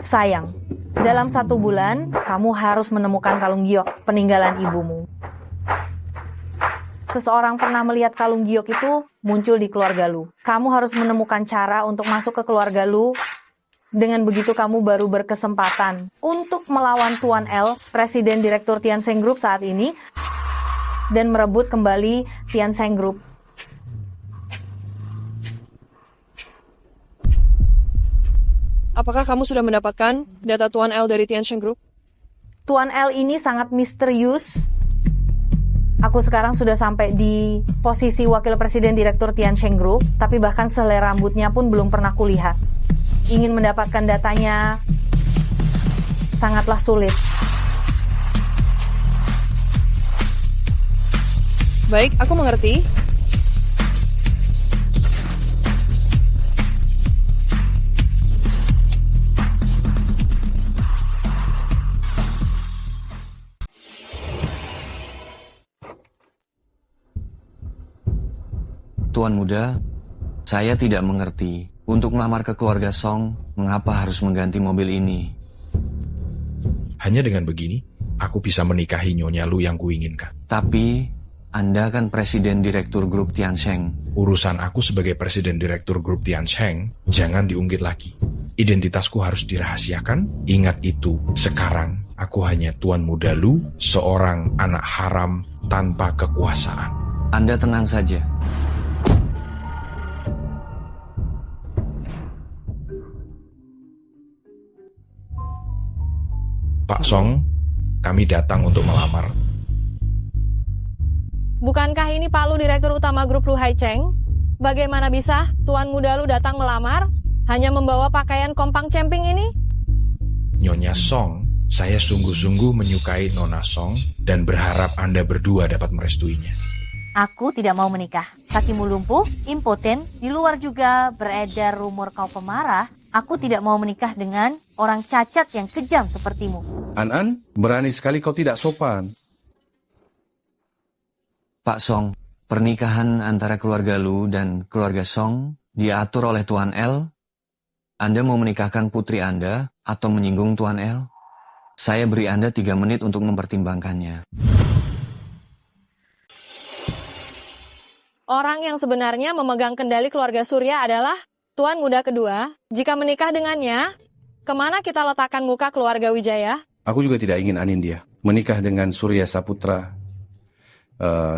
Sayang, dalam 1 bulan, kamu harus menemukan kalung giok peninggalan ibumu. Seseorang pernah melihat kalung giok itu muncul di keluarga Lu. Kamu harus menemukan cara untuk masuk ke keluarga Lu. Dengan begitu kamu baru berkesempatan untuk melawan Tuan L, Presiden Direktur Tiansheng Group saat ini, dan merebut kembali Tiansheng Group. Apakah kamu sudah mendapatkan data Tuan L dari Tiansheng Group? Tuan L ini sangat misterius. Aku sekarang sudah sampai di posisi Wakil Presiden Direktur Tiansheng Group, tapi bahkan selai rambutnya pun belum pernah kulihat. Ingin mendapatkan datanya sangatlah sulit. Baik, aku mengerti. Tuan muda, saya tidak mengerti. Untuk melamar ke keluarga Song, mengapa harus mengganti mobil ini? Hanya dengan begini, aku bisa menikahi Nyonya Lu yang kuinginkan. Tapi, Anda kan Presiden Direktur Grup Tiansheng. Urusan aku sebagai Presiden Direktur Grup Tiansheng, jangan diungkit lagi. Identitasku harus dirahasiakan. Ingat itu, sekarang aku hanya Tuan Muda Lu, seorang anak haram tanpa kekuasaan. Anda tenang saja. Pak Song, kami datang untuk melamar. Bukankah ini Pak Lu Direktur Utama Grup Lu Haicheng? Bagaimana bisa Tuan Muda Lu datang melamar hanya membawa pakaian kompang camping ini? Nyonya Song, saya sungguh-sungguh menyukai Nona Song dan berharap Anda berdua dapat merestuinya. Aku tidak mau menikah. Kakimu lumpuh, impoten, di luar juga beredar rumor kau pemarah. Aku tidak mau menikah dengan orang cacat yang kejam sepertimu. An, berani sekali kau tidak sopan. Pak Song, pernikahan antara keluarga Lu dan keluarga Song diatur oleh Tuan L. Anda mau menikahkan putri Anda atau menyinggung Tuan L? Saya beri Anda 3 menit untuk mempertimbangkannya. Orang yang sebenarnya memegang kendali keluarga Surya adalah Tuan Muda kedua. Jika menikah dengannya, kemana kita letakkan muka keluarga Wijaya? Aku juga tidak ingin Anindya menikah dengan Surya Saputra.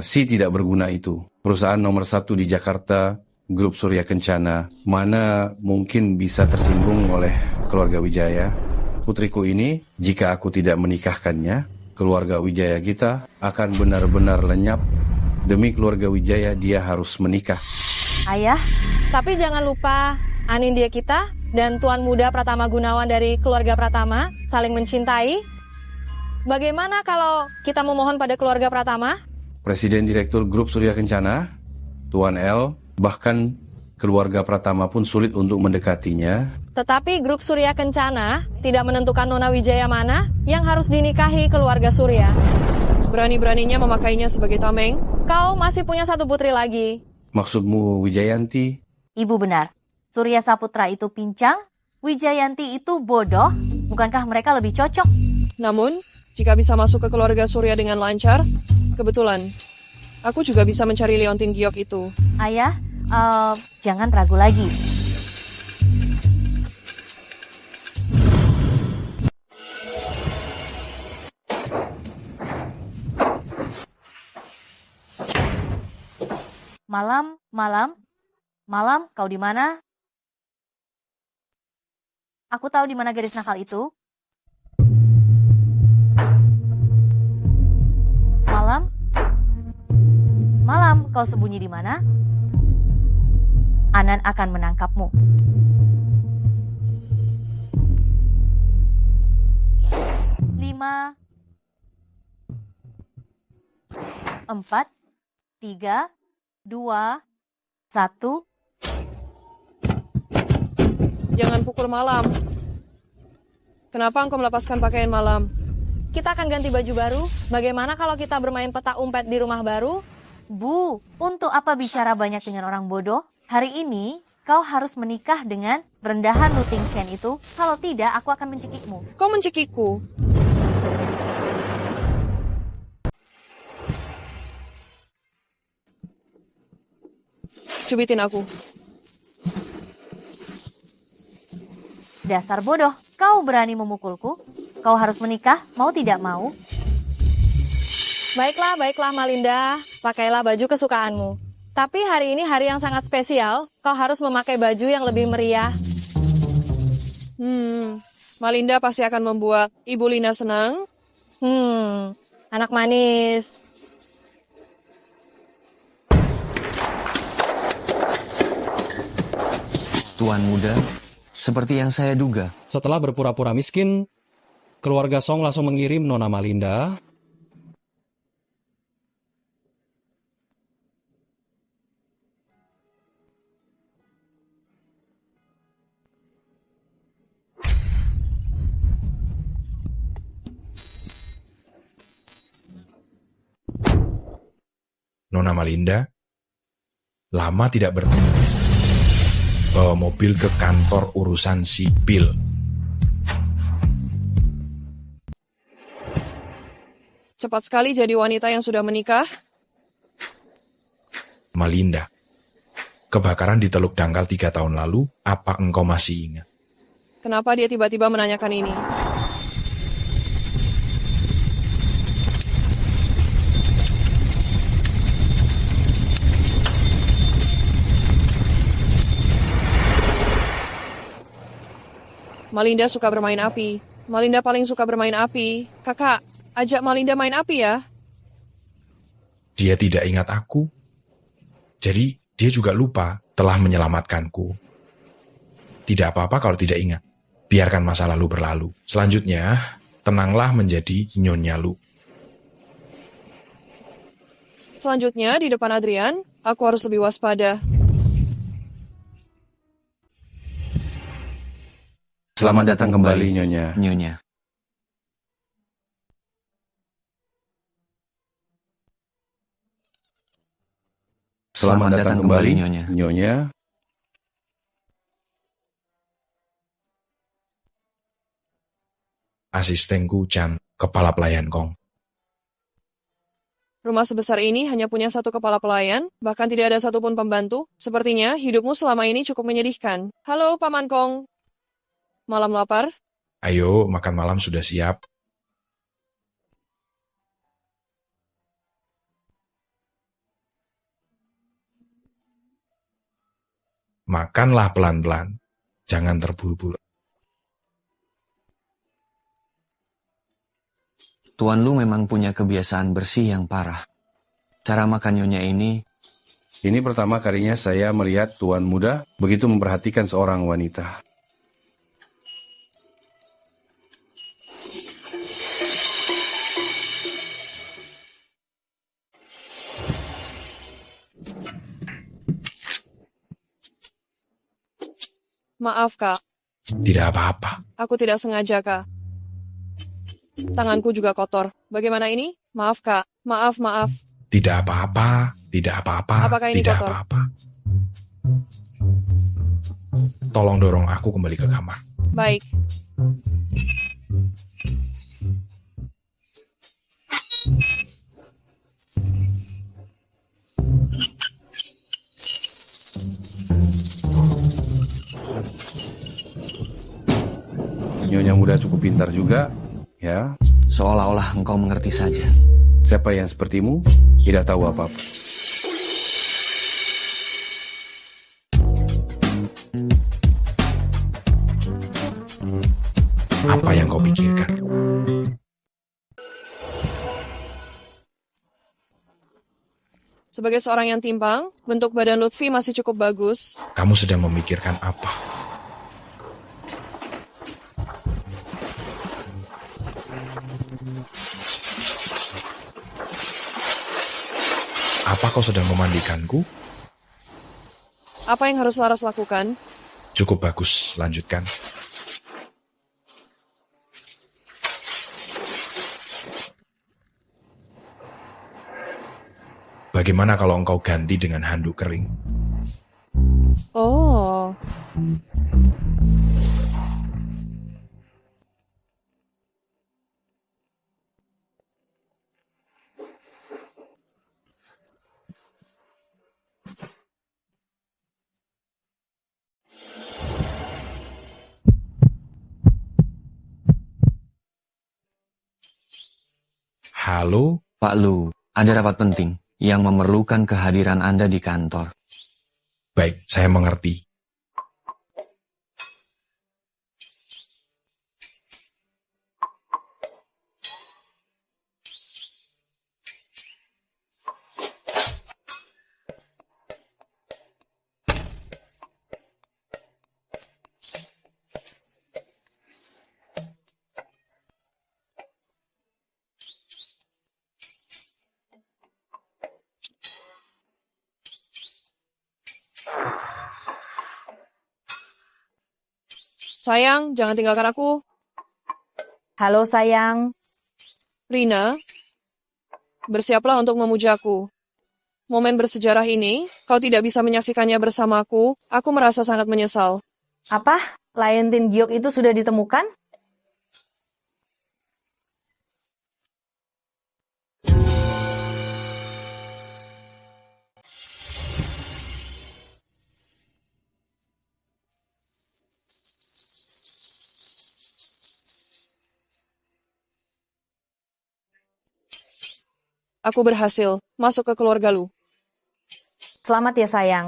Si tidak berguna itu. Perusahaan nomor 1 di Jakarta, Grup Surya Kencana, mana mungkin bisa tersinggung oleh keluarga Wijaya. Putriku ini, jika aku tidak menikahkannya, keluarga Wijaya kita akan benar-benar lenyap. Demi keluarga Wijaya, dia harus menikah. Ayah, Tapi jangan lupa, Anindya kita dan Tuan Muda Pratama Gunawan dari keluarga Pratama saling mencintai. Bagaimana kalau kita memohon pada keluarga Pratama? Presiden Direktur Grup Surya Kencana, Tuan L, bahkan keluarga Pratama pun sulit untuk mendekatinya. Tetapi grup Surya Kencana tidak menentukan Nona Wijaya mana yang harus dinikahi keluarga Surya. Berani-beraninya memakainya sebagai tameng. Kau masih punya 1 putri lagi. Maksudmu Wijayanti? ibu benar. Surya Saputra itu pincang, Wijayanti itu bodoh. Bukankah mereka lebih cocok? Namun, jika bisa masuk ke keluarga Surya dengan lancar, kebetulan, aku juga bisa mencari liontin giok itu. Ayah, jangan ragu lagi. Malam, kau di mana? Aku tahu di mana gadis nakal itu. Malam, kau sembunyi di mana? Anan akan menangkapmu. 5, 4, 3, 2, 1. Jangan pukul malam. Kenapa engkau melepaskan pakaian malam? Kita akan ganti baju baru. Bagaimana kalau kita bermain petak umpet di rumah baru? Bu, untuk apa bicara banyak dengan orang bodoh? Hari ini, kau harus menikah dengan rendahan Lu Tingchen itu. Kalau tidak, aku akan mencekikmu. Kau mencekikku. Cubitin aku. Dasar bodoh, kau berani memukulku? Kau harus menikah, mau tidak mau. Baiklah, baiklah Malinda, pakailah baju kesukaanmu. Tapi hari ini hari yang sangat spesial, kau harus memakai baju yang lebih meriah. Malinda pasti akan membuat Ibu Lina senang. Anak manis. Tuan muda, seperti yang saya duga, Setelah berpura-pura miskin, keluarga Song langsung mengirim Nona Malinda Nona Malinda lama tidak bertemu. Bawa mobil ke kantor urusan sipil. Cepat sekali jadi wanita yang sudah menikah. Malinda, kebakaran di Teluk Dangkal 3 tahun lalu, apa engkau masih ingat? Kenapa dia tiba-tiba menanyakan ini? Malinda suka bermain api. Malinda paling suka bermain api. Kakak, ajak Malinda main api ya. Dia tidak ingat aku. Jadi, dia juga lupa telah menyelamatkanku. Tidak apa-apa kalau tidak ingat. Biarkan masa lalu berlalu. Selanjutnya, tenanglah menjadi Nyonya Lu. Selanjutnya, di depan Adrian, aku harus lebih waspada. selamat datang kembali, Nyonya. Nyonya. Selamat datang kembali, Nyonya. Nyonya. Asistenku Chan, kepala pelayan Kong. Rumah sebesar ini hanya punya satu kepala pelayan, bahkan tidak ada satupun pembantu. Sepertinya hidupmu selama ini cukup menyedihkan. Halo, Paman Kong. Malam lapar? Ayo, makan malam sudah siap. Makanlah pelan-pelan, jangan terburu-buru. Tuan Lu memang punya kebiasaan bersih yang parah. Cara makan Nyonya ini, Ini pertama kalinya saya melihat Tuan muda begitu memperhatikan seorang wanita. Maaf, Kak. Tidak apa-apa. Aku tidak sengaja, Kak. Tanganku juga kotor. Bagaimana ini? Maaf, Kak. Maaf, maaf. Tidak apa-apa. Tidak apa-apa. Apakah ini Tidak kotor? apa-apa. Tolong dorong aku kembali ke kamar. Baik. Nyonya muda cukup pintar juga, ya. seolah-olah engkau mengerti saja. Siapa yang sepertimu tidak tahu apa-apa. Apa yang kau pikirkan? Sebagai seorang yang timpang, bentuk badan Lutfi masih cukup bagus. Kamu sedang memikirkan apa? Apa kau sedang memandikanku? Apa yang harus Laras lakukan? Cukup bagus, lanjutkan. Bagaimana kalau engkau ganti dengan handuk kering? Oh, Halo, Pak Lu, ada rapat penting yang memerlukan kehadiran Anda di kantor. baik, saya mengerti. Sayang, jangan tinggalkan aku. Halo sayang, Rina, bersiaplah untuk memujaku. Momen bersejarah ini, kau tidak bisa menyaksikannya bersamaku, aku merasa sangat menyesal. apa? Lion Tin Giok itu sudah ditemukan? Aku berhasil masuk ke keluarga Lu. Selamat ya sayang.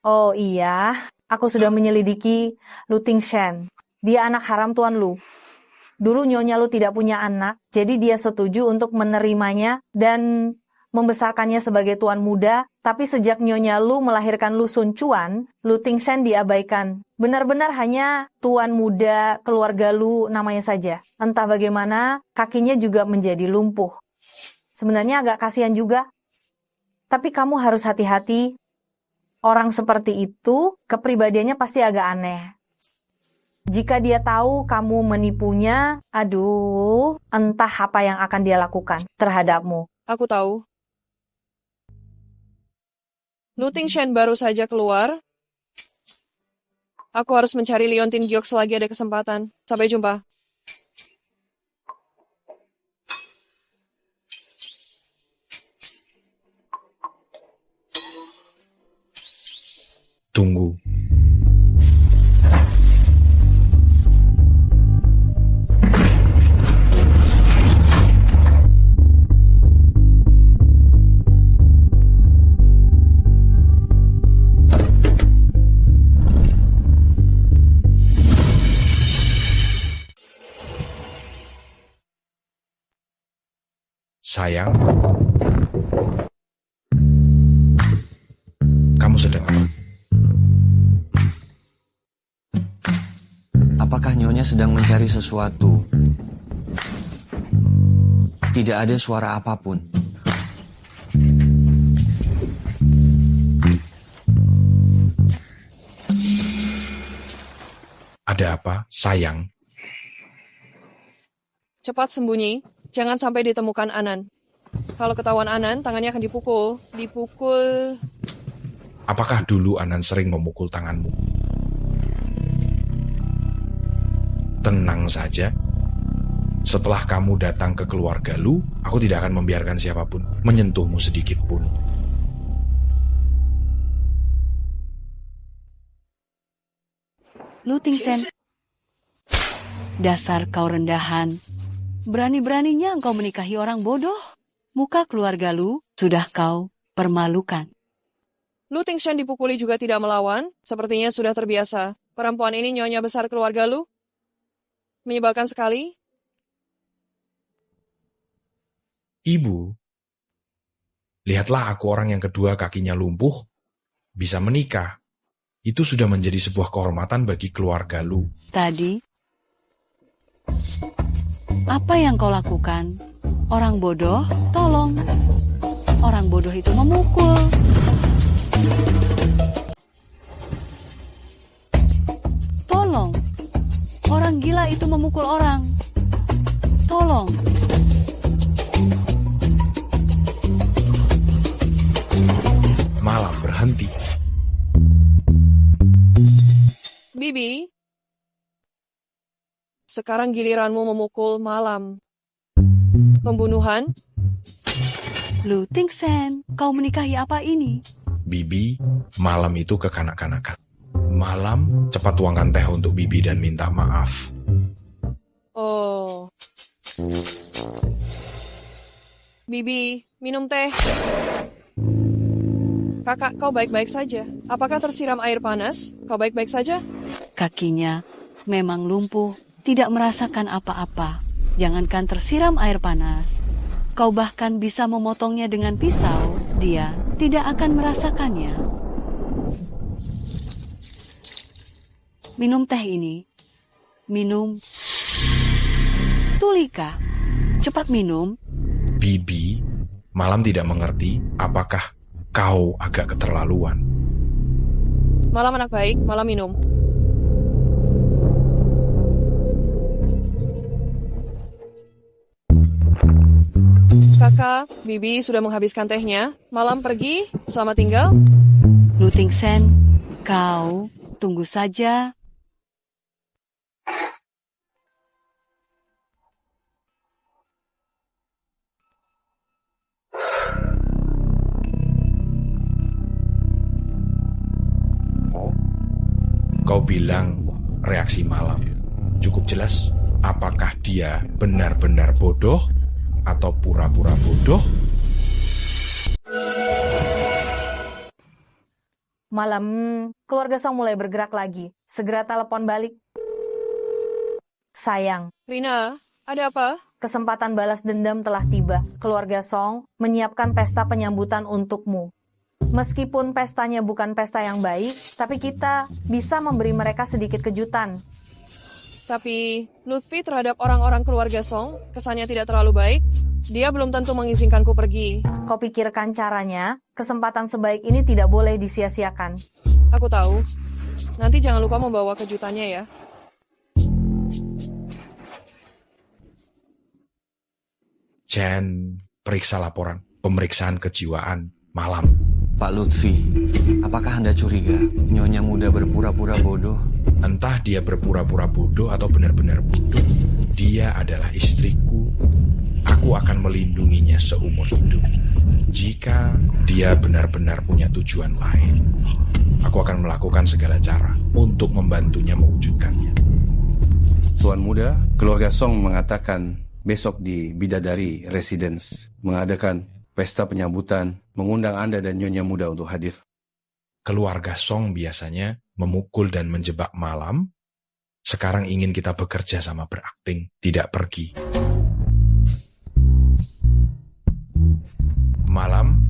Oh iya, aku sudah menyelidiki Lu Tingshan. Dia anak haram Tuan Lu. Dulu Nyonya Lu tidak punya anak, jadi dia setuju untuk menerimanya dan membesarkannya sebagai tuan muda, tapi sejak Nyonya Lu melahirkan Lu Sun Chuan, Lu Tingshan diabaikan. Benar-benar hanya tuan muda keluarga Lu namanya saja. Entah bagaimana, kakinya juga menjadi lumpuh. Sebenarnya agak kasihan juga. Tapi kamu harus hati-hati. Orang seperti itu, kepribadiannya pasti agak aneh. Jika dia tahu kamu menipunya, aduh, entah apa yang akan dia lakukan terhadapmu. Aku tahu. Lu Tingshan baru saja keluar. Aku harus mencari Lion Tin Giok selagi ada kesempatan. Sampai jumpa. Tunggu. Sayang, kamu sedang apa? Apakah Nyonya sedang mencari sesuatu? Tidak ada suara apapun. Ada apa, sayang? Cepat sembunyi. Jangan sampai ditemukan Anan. Kalau ketahuan Anan, tangannya akan dipukul. Dipukul. Apakah dulu Anan sering memukul tanganmu? Tenang saja. Setelah kamu datang ke keluarga Lu, aku tidak akan membiarkan siapapun menyentuhmu sedikit pun. Lu Tingshan, dasar kau rendahan. Berani-beraninya engkau menikahi orang bodoh. Muka keluarga Lu sudah kau permalukan. Lu Tingshan dipukuli juga tidak melawan. Sepertinya sudah terbiasa. Perempuan ini nyonya besar keluarga Lu. Menyebalkan sekali. Ibu, lihatlah aku orang yang kedua kakinya lumpuh, bisa menikah. Itu sudah menjadi sebuah kehormatan bagi keluarga Lu. Tadi, apa yang kau lakukan? Orang bodoh, tolong. Orang bodoh itu memukul. Tolong. Orang gila itu memukul orang. Tolong. Malah berhenti. Bibi, sekarang giliranmu memukul Malam. Pembunuhan? Lu Tingsen, kau menikahi apa ini? Bibi, Malam itu kekanak-kanakan. Malam, cepat tuangkan teh untuk Bibi dan minta maaf. Oh. Bibi, minum teh. Kakak, kau baik-baik saja. Apakah tersiram air panas? Kau baik-baik saja? Kakinya memang lumpuh, tidak merasakan apa-apa. Jangankan tersiram air panas, kau bahkan bisa memotongnya dengan pisau, dia tidak akan merasakannya. Minum teh ini. Minum. Tulika, cepat minum. Bibi, Malam tidak mengerti apakah kau agak keterlaluan. Malam anak baik, Malam minum. Kakak, Bibi sudah menghabiskan tehnya. Malam pergi, selamat tinggal. Lu Tingsen, kau tunggu saja. Kau bilang reaksi Malam. Cukup jelas apakah dia benar-benar bodoh atau pura-pura bodoh? Malam, keluarga Song mulai bergerak lagi. Segera telepon balik. Sayang, Rina, ada apa? kesempatan balas dendam telah tiba. Keluarga Song menyiapkan pesta penyambutan untukmu. Meskipun pestanya bukan pesta yang baik, tapi kita bisa memberi mereka sedikit kejutan. Tapi Lutfi terhadap orang-orang keluarga Song kesannya tidak terlalu baik. Dia belum tentu mengizinkanku pergi. Kau pikirkan caranya, kesempatan sebaik ini tidak boleh disia-siakan. Aku tahu. Nanti jangan lupa membawa kejutannya ya. Chen, periksa laporan pemeriksaan kejiwaan Malam. Pak Lutfi, apakah Anda curiga nyonya muda berpura-pura bodoh? Entah dia berpura-pura bodoh atau benar-benar bodoh, dia adalah istriku. Aku akan melindunginya seumur hidup. Jika dia benar-benar punya tujuan lain, aku akan melakukan segala cara untuk membantunya mewujudkannya. Tuan Muda, keluarga Song mengatakan besok di Bidadari Residence mengadakan pesta penyambutan, mengundang Anda dan Nyonya Muda untuk hadir. Keluarga Song biasanya memukul dan menjebak Malam. Sekarang ingin kita bekerja sama berakting, tidak pergi. Malam,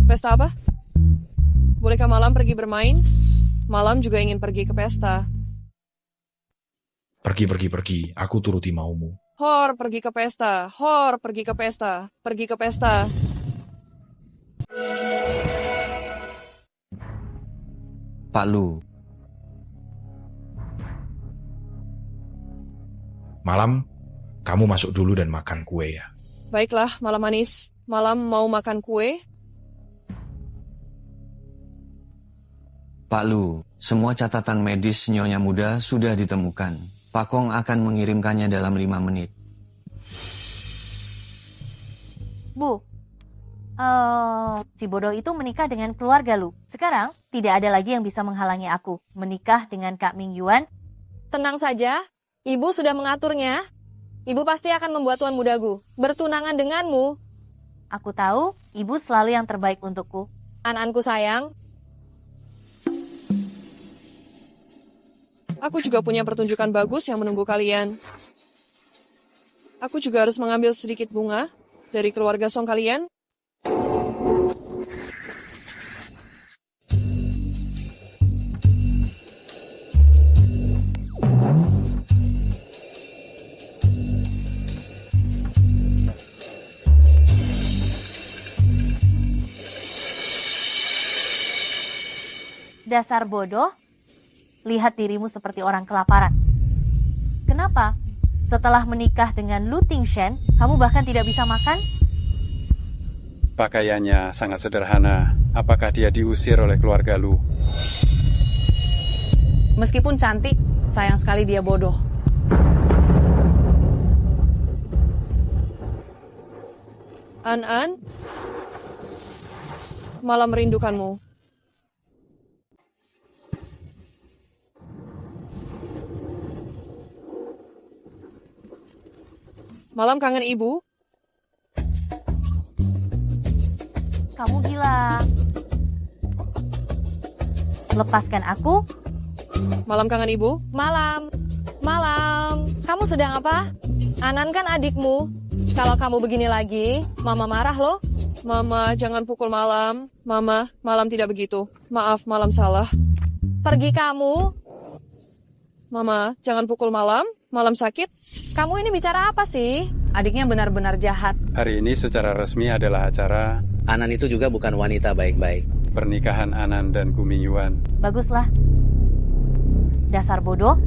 Pesta apa? Bolehkah Malam pergi bermain? Malam juga ingin pergi ke pesta. pergi. Aku turuti maumu. Hor, pergi ke pesta. Hor, pergi ke pesta. Pergi ke pesta. Pak Lu, Malam, kamu masuk dulu dan makan kue ya. Baiklah, Malam manis. Malam mau makan kue? Pak Lu, semua catatan medis Nyonya Muda sudah ditemukan. Pak Kong akan mengirimkannya dalam 5 menit. Bu, si bodoh itu menikah dengan keluarga Lu. Sekarang, tidak ada lagi yang bisa menghalangi aku menikah dengan Kak Ming Yuan. Tenang saja, Ibu sudah mengaturnya. Ibu pasti akan membuat Tuan Mudaku bertunangan denganmu. Aku tahu, Ibu selalu yang terbaik untukku. An-anku sayang, Aku juga punya pertunjukan bagus yang menunggu kalian. Aku juga harus mengambil sedikit bunga dari keluarga Song kalian. Dasar bodoh, lihat dirimu seperti orang kelaparan. Kenapa? Setelah menikah dengan Lu Tingshen, kamu bahkan tidak bisa makan? Pakaiannya sangat sederhana. Apakah dia diusir oleh keluarga Lu? Meskipun cantik, sayang sekali dia bodoh. An, malam merindukanmu. Malam kangen ibu. Kamu gila. Lepaskan aku. Malam kangen ibu. Malam. Kamu sedang apa? Anan kan adikmu. Kalau kamu begini lagi, Mama marah loh. Mama, jangan pukul Malam. Mama, Malam tidak begitu. Maaf, Malam salah. Pergi kamu. Mama, jangan pukul Malam. Malam sakit. Kamu ini bicara apa sih? Adiknya benar-benar jahat. Hari ini secara resmi adalah acara Anan itu juga bukan wanita baik-baik. pernikahan Anan dan Gumingyuan. Baguslah. Dasar bodoh.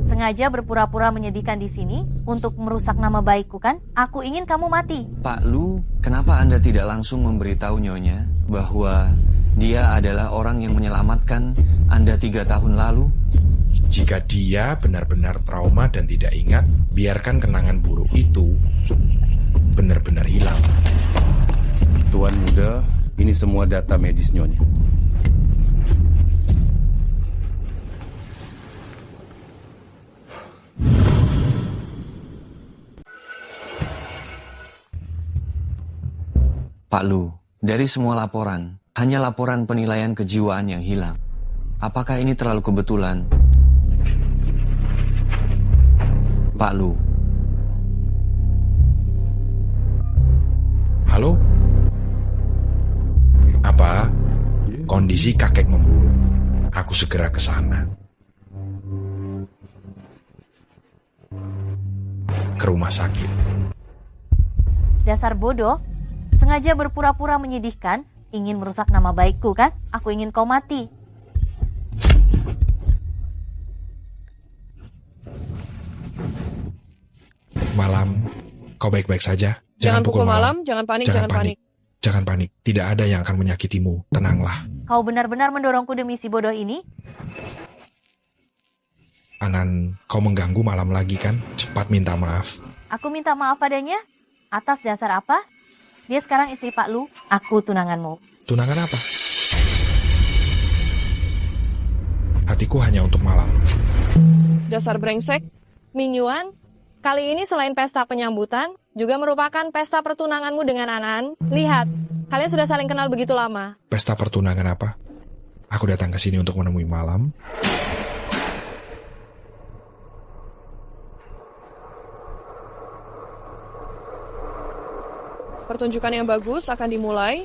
Sengaja berpura-pura menyedihkan di sini untuk merusak nama baikku kan? Aku ingin kamu mati. Pak Lu, kenapa Anda tidak langsung memberitahu Nyonya bahwa dia adalah orang yang menyelamatkan Anda 3 tahun lalu? Jika dia benar-benar trauma dan tidak ingat, biarkan kenangan buruk itu benar-benar hilang. Tuan muda, ini semua data medis Nyonya. Pak Lu, dari semua laporan, hanya laporan penilaian kejiwaan yang hilang. Apakah ini terlalu kebetulan? Pak Lu. Halo? Apa? Kondisi kakek memburuk. Aku segera ke sana. Ke rumah sakit. Dasar bodoh. Sengaja berpura-pura menyedihkan, ingin merusak nama baikku kan? Aku ingin kau mati. Malam, kau baik-baik saja? Jangan pukul Malam, jangan panik, jangan panik. Jangan panik, tidak ada yang akan menyakitimu. Tenanglah. Kau benar-benar mendorongku demi si bodoh ini? Anan, kau mengganggu Malam lagi kan? Cepat minta maaf. Aku minta maaf padanya? Atas dasar apa? Dia sekarang istri Pak Lu, aku tunanganmu. Tunangan apa? Hatiku hanya untuk Malam. Dasar brengsek. Mingyuan, kali ini selain pesta penyambutan, juga merupakan pesta pertunanganmu dengan Anan. Lihat, kalian sudah saling kenal begitu lama. Pesta pertunangan apa? Aku datang ke sini untuk menemui Malam. Pertunjukan yang bagus akan dimulai.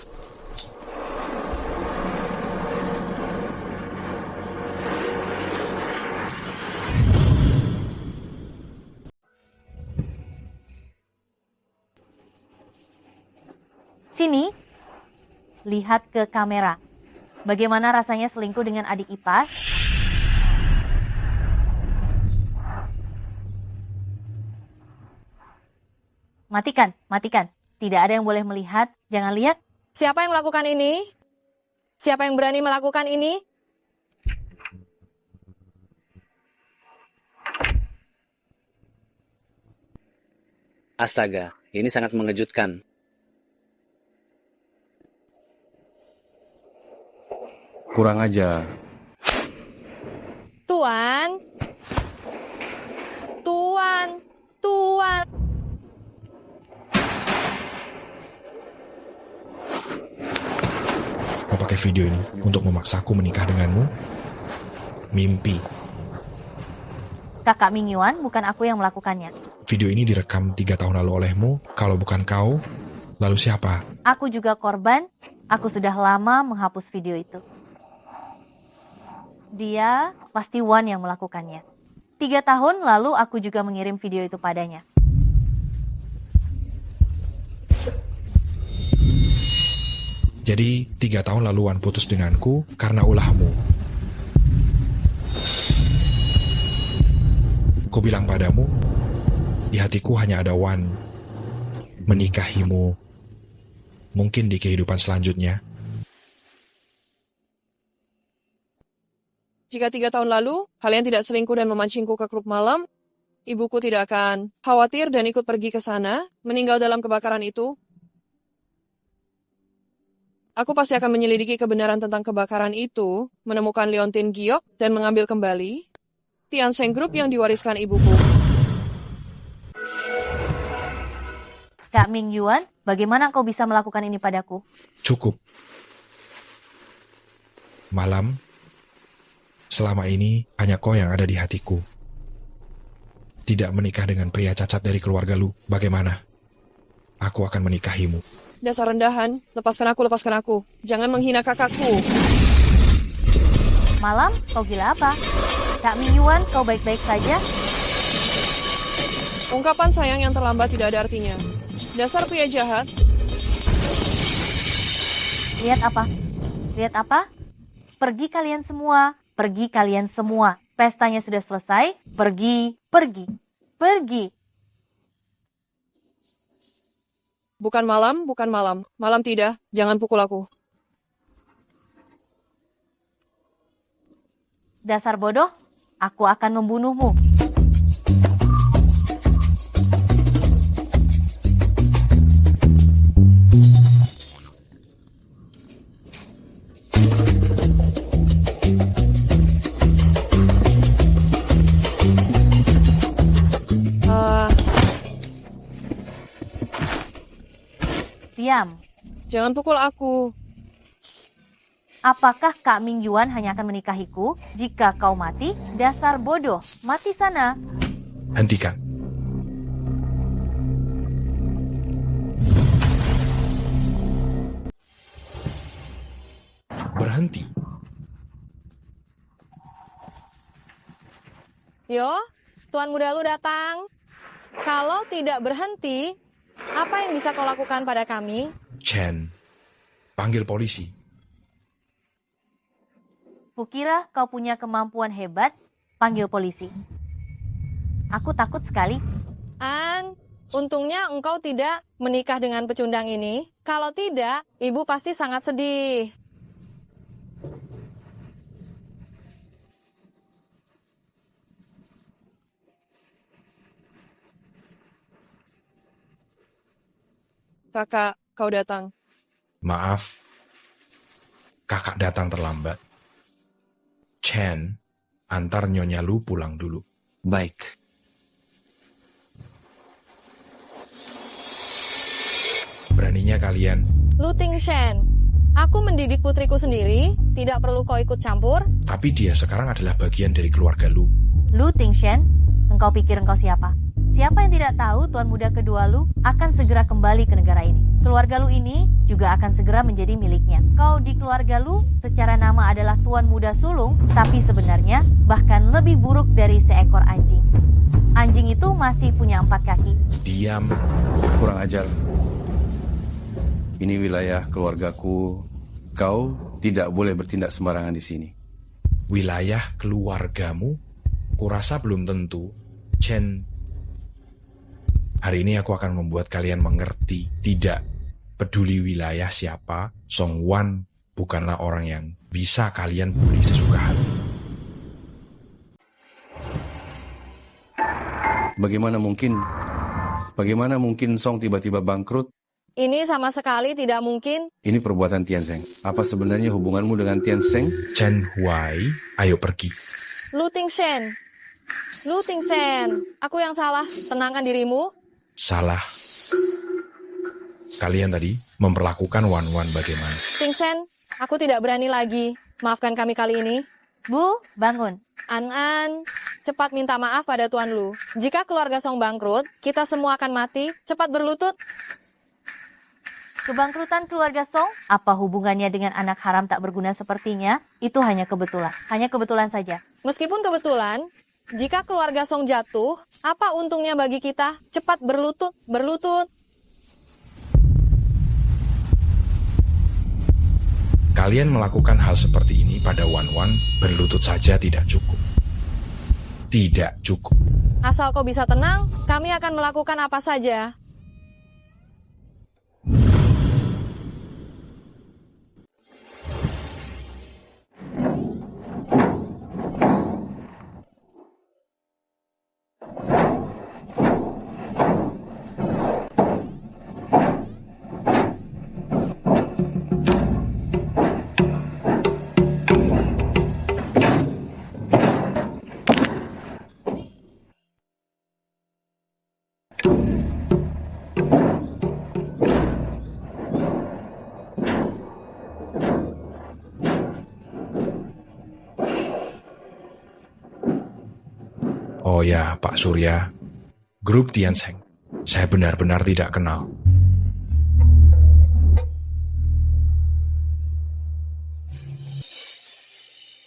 Sini, lihat ke kamera. Bagaimana rasanya selingkuh dengan adik ipar? Matikan, matikan. Tidak ada yang boleh melihat. Jangan lihat. Siapa yang melakukan ini? Siapa yang berani melakukan ini? Astaga, ini sangat mengejutkan. Kurang aja. Tuan. Mau pakai video ini untuk memaksaku menikah denganmu? Mimpi. Kakak Mingyuan, bukan aku yang melakukannya. Video ini direkam 3 tahun lalu olehmu. Kalau bukan kau, lalu siapa? Aku juga korban. Aku sudah lama menghapus video itu. Dia pasti Wan yang melakukannya. 3 tahun lalu aku juga mengirim video itu padanya. Jadi 3 tahun lalu Wan putus denganku karena ulahmu. Ku bilang padamu, di hatiku hanya ada Wan. Menikahimu. Mungkin di kehidupan selanjutnya. Jika 3 tahun lalu, kalian tidak selingkuh dan memancingku ke klub malam, ibuku tidak akan khawatir dan ikut pergi ke sana, meninggal dalam kebakaran itu. Aku pasti akan menyelidiki kebenaran tentang kebakaran itu, menemukan Leontin Giok, dan mengambil kembali Tiansheng Group yang diwariskan ibuku. Kak Ming Yuan, bagaimana kau bisa melakukan ini padaku? Cukup. Malam, selama ini hanya kau yang ada di hatiku. Tidak menikah dengan pria cacat dari keluarga lu, bagaimana? Aku akan menikahimu. Dasar rendahan, lepaskan aku. Jangan menghina kakakku. Malam, kau gila apa? Kak Ming Yuan, kau baik-baik saja? Ungkapan sayang yang terlambat tidak ada artinya. Dasar pria jahat. Lihat apa? Lihat apa? Pergi kalian semua. Pergi kalian semua. Pestanya sudah selesai. Pergi. Bukan malam. Malam tidak, jangan pukul aku. Dasar bodoh, aku akan membunuhmu. Diam. Jangan pukul aku. Apakah Kak Ming Yuan hanya akan menikahiku jika kau mati? Dasar bodoh, mati sana. Hentikan. Berhenti. Yo, Tuan Muda Lu datang. Kalau tidak berhenti, apa yang bisa kau lakukan pada kami? Chen, panggil polisi. Kukira kau punya kemampuan hebat, panggil polisi. Aku takut sekali. Untungnya engkau tidak menikah dengan pecundang ini. Kalau tidak, ibu pasti sangat sedih. Kakak, kau datang. Maaf, kakak datang terlambat. Chen, antar Nyonya Lu pulang dulu. Baik. Beraninya kalian. Lu Tingshen, aku mendidik putriku sendiri, tidak perlu kau ikut campur. Tapi dia sekarang adalah bagian dari keluarga Lu. Lu Tingshen, engkau pikir engkau siapa? Siapa yang tidak tahu tuan muda kedua Lu akan segera kembali ke negara ini. Keluarga Lu ini juga akan segera menjadi miliknya. Kau di keluarga Lu secara nama adalah tuan muda sulung, tapi sebenarnya bahkan lebih buruk dari seekor anjing. Anjing itu masih punya 4 kaki. Diam. Kurang ajar. Ini wilayah keluargaku. Kau tidak boleh bertindak sembarangan di sini. Wilayah keluargamu? Kurasa belum tentu. Chen, hari ini aku akan membuat kalian mengerti. Tidak peduli wilayah siapa, Song Wan bukanlah orang yang bisa kalian bully sesuka hati. Bagaimana mungkin Song tiba-tiba bangkrut? Ini sama sekali tidak mungkin. Ini perbuatan Tiansheng. Apa sebenarnya hubunganmu dengan Tiansheng? Chen Huai, ayo pergi. Lu Tingshen, aku yang salah. Tenangkan dirimu. Salah. Kalian tadi memperlakukan Wan bagaimana? Tingshen, aku tidak berani lagi. Maafkan kami kali ini. Bu, bangun. An, cepat minta maaf pada Tuan Lu. Jika keluarga Song bangkrut, kita semua akan mati. Cepat berlutut. Kebangkrutan keluarga Song, apa hubungannya dengan anak haram tak berguna sepertinya? Itu hanya kebetulan. Hanya kebetulan saja. Meskipun kebetulan, jika keluarga Song jatuh, apa untungnya bagi kita? Cepat berlutut. Kalian melakukan hal seperti ini pada Wan, berlutut saja tidak cukup. Tidak cukup. Asal kau bisa tenang, kami akan melakukan apa saja. Oh ya, Pak Surya. Grup Tiansheng. Saya benar-benar tidak kenal.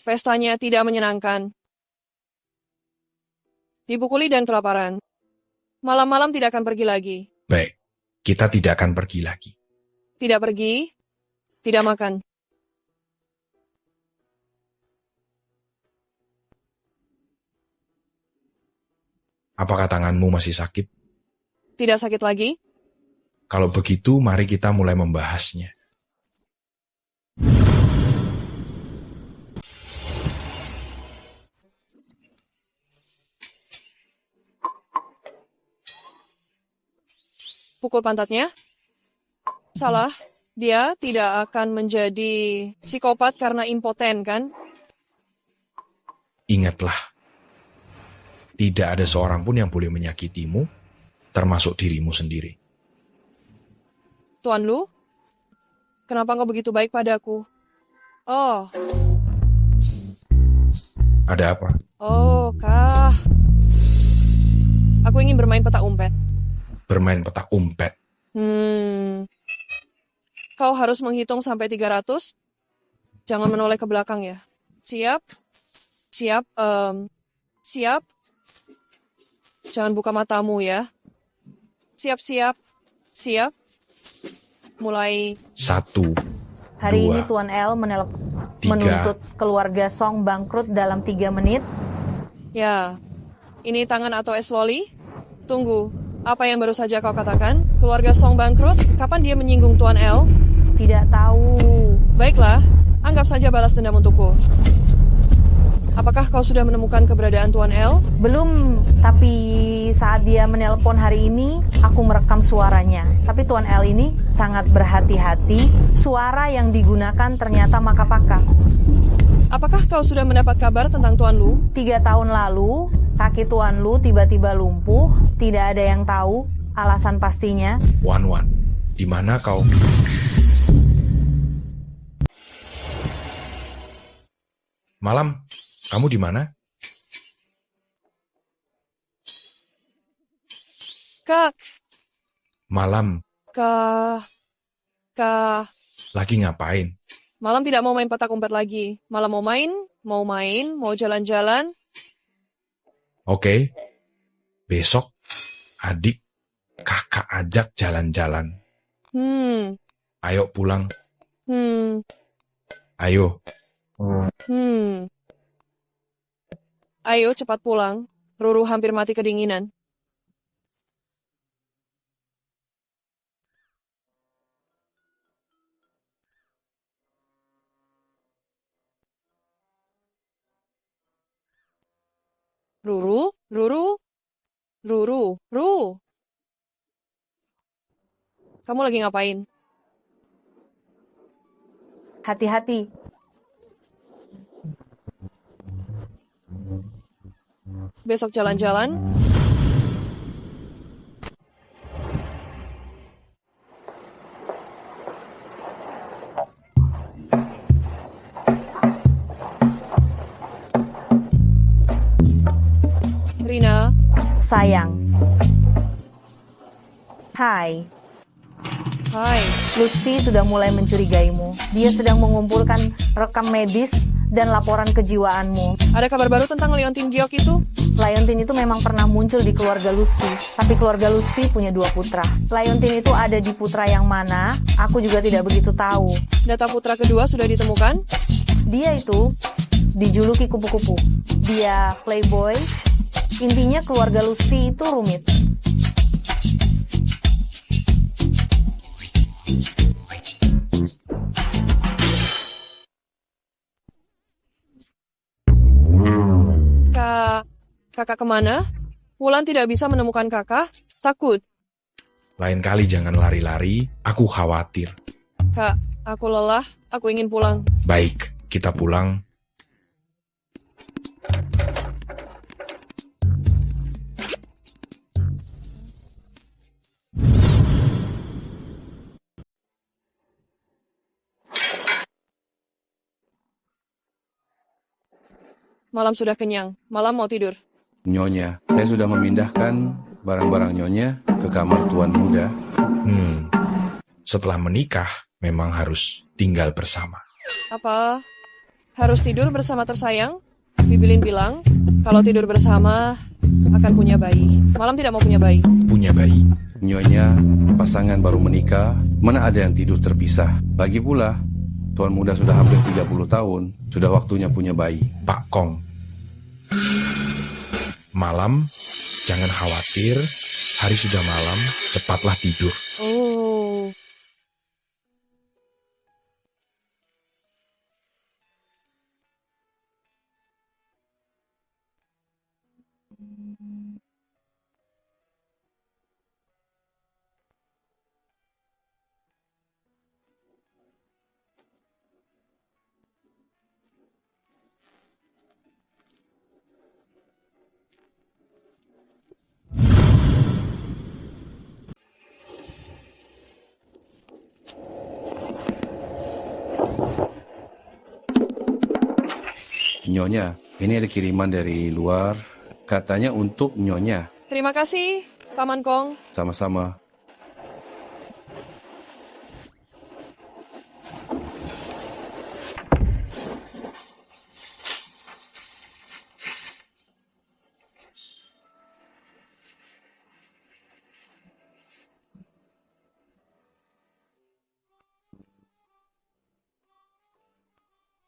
Pestanya tidak menyenangkan. Dipukuli dan kelaparan. Malam-malam tidak akan pergi lagi. Baik, kita tidak akan pergi lagi. Tidak pergi, tidak makan. Apakah tanganmu masih sakit? Tidak sakit lagi? Kalau begitu, mari kita mulai membahasnya. Pukul pantatnya? Salah, dia tidak akan menjadi psikopat karena impoten, kan? Ingatlah, tidak ada seorang pun yang boleh menyakitimu, termasuk dirimu sendiri. Tuan Lu? Kenapa engkau begitu baik padaku? Oh. Ada apa? Oh, kah. Aku ingin bermain petak umpet. Bermain petak umpet. Kau harus menghitung sampai 300. Jangan menoleh ke belakang ya. Siap? Siap? Siap? Jangan buka matamu ya. Siap-siap. Siap? Mulai. 1, Hari 2, ini Tuan L 3. menuntut keluarga Song bangkrut dalam 3 menit. Ya. Ini tangan atau es loli? Tunggu. Apa yang baru saja kau katakan? Keluarga Song bangkrut? Kapan dia menyinggung Tuan L? Tidak tahu. Baiklah. Anggap saja balas dendam untukku. Apakah kau sudah menemukan keberadaan Tuan L? Belum, tapi saat dia menelpon hari ini, aku merekam suaranya. Tapi Tuan L ini sangat berhati-hati. Suara yang digunakan ternyata maka-paka. Apakah kau sudah mendapat kabar tentang Tuan Lu? 3 tahun lalu, kaki Tuan Lu tiba-tiba lumpuh. Tidak ada yang tahu alasan pastinya. Wan, di mana kau? Malam, kamu di mana? Kak. Malam, Kak. lagi ngapain? Malam tidak mau main petak umpet lagi. Malam mau jalan-jalan. Oke, besok adik, kakak ajak jalan-jalan. Ayo pulang. Ayo. Ayo cepat pulang. Ruru hampir mati kedinginan. Ruru. Kamu lagi ngapain? Hati-hati. Besok jalan-jalan? Rina. Sayang. Hai. Lutfi sudah mulai mencurigaimu. Dia sedang mengumpulkan rekam medis dan laporan kejiwaanmu. Ada kabar baru tentang Leontin Giok itu? Leontin itu memang pernah muncul di keluarga Lutfi, tapi keluarga Lutfi punya 2 putra. Leontin itu ada di putra yang mana? Aku juga tidak begitu tahu. Data putra kedua sudah ditemukan? Dia itu dijuluki kupu-kupu. Dia playboy. Intinya keluarga Lutfi itu rumit. Kakak kemana? Wulan tidak bisa menemukan kakak. Takut. Lain kali jangan lari-lari, aku khawatir. Kak, aku lelah. Aku ingin pulang. Baik, kita pulang. Malam sudah kenyang. Malam mau tidur. Nyonya, saya sudah memindahkan barang-barang Nyonya ke kamar Tuan Muda. Setelah menikah, memang harus tinggal bersama. Apa? Harus tidur bersama tersayang? Bibilin bilang, kalau tidur bersama akan punya bayi. Malam tidak mau punya bayi. Punya bayi. Nyonya, pasangan baru menikah, mana ada yang tidur terpisah. Lagi pula, Tuan Muda sudah hampir 30 tahun, sudah waktunya punya bayi. Pak Kong, malam, jangan khawatir, hari sudah malam, cepatlah tidur. Oh. Nyonya, ini ada kiriman dari luar, katanya untuk Nyonya. Terima kasih, Paman Kong. Sama-sama.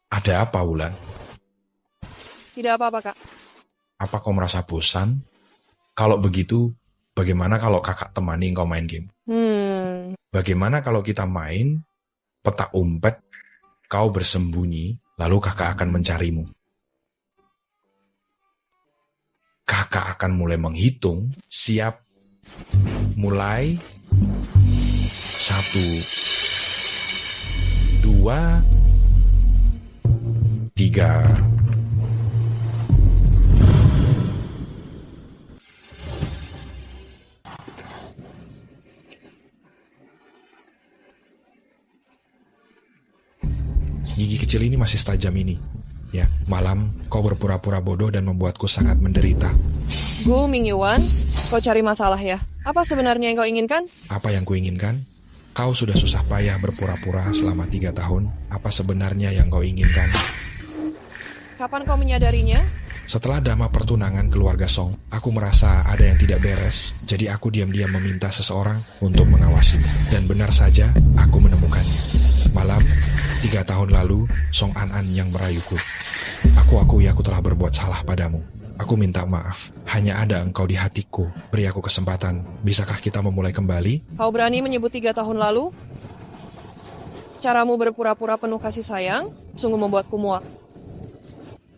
Ada apa, Wulan? Tidak apa-apa, Kak. Apa kau merasa bosan? Kalau begitu, bagaimana kalau kakak temani kau main game? Bagaimana kalau kita main petak umpet, kau bersembunyi, lalu kakak akan mencarimu. Kakak akan mulai menghitung, siap, mulai, 1, 2, 3. Gigi kecil ini masih setajam ini. Ya, malam kau berpura-pura bodoh dan membuatku sangat menderita. Gu Mingyuan, kau cari masalah ya? Apa sebenarnya yang kau inginkan? Apa yang kuinginkan? Kau sudah susah payah berpura-pura selama 3 tahun. Apa sebenarnya yang kau inginkan? Kapan kau menyadarinya? Setelah drama pertunangan keluarga Song, aku merasa ada yang tidak beres. Jadi aku diam-diam meminta seseorang untuk mengawasinya. Dan benar saja, aku menemukannya. Malam, 3 tahun lalu, Song An-an yang merayuku. Aku akui aku telah berbuat salah padamu. Aku minta maaf. Hanya ada engkau di hatiku. Beri aku kesempatan. Bisakah kita memulai kembali? Kau berani menyebut 3 tahun lalu? Caramu berpura-pura penuh kasih sayang, sungguh membuatku muak.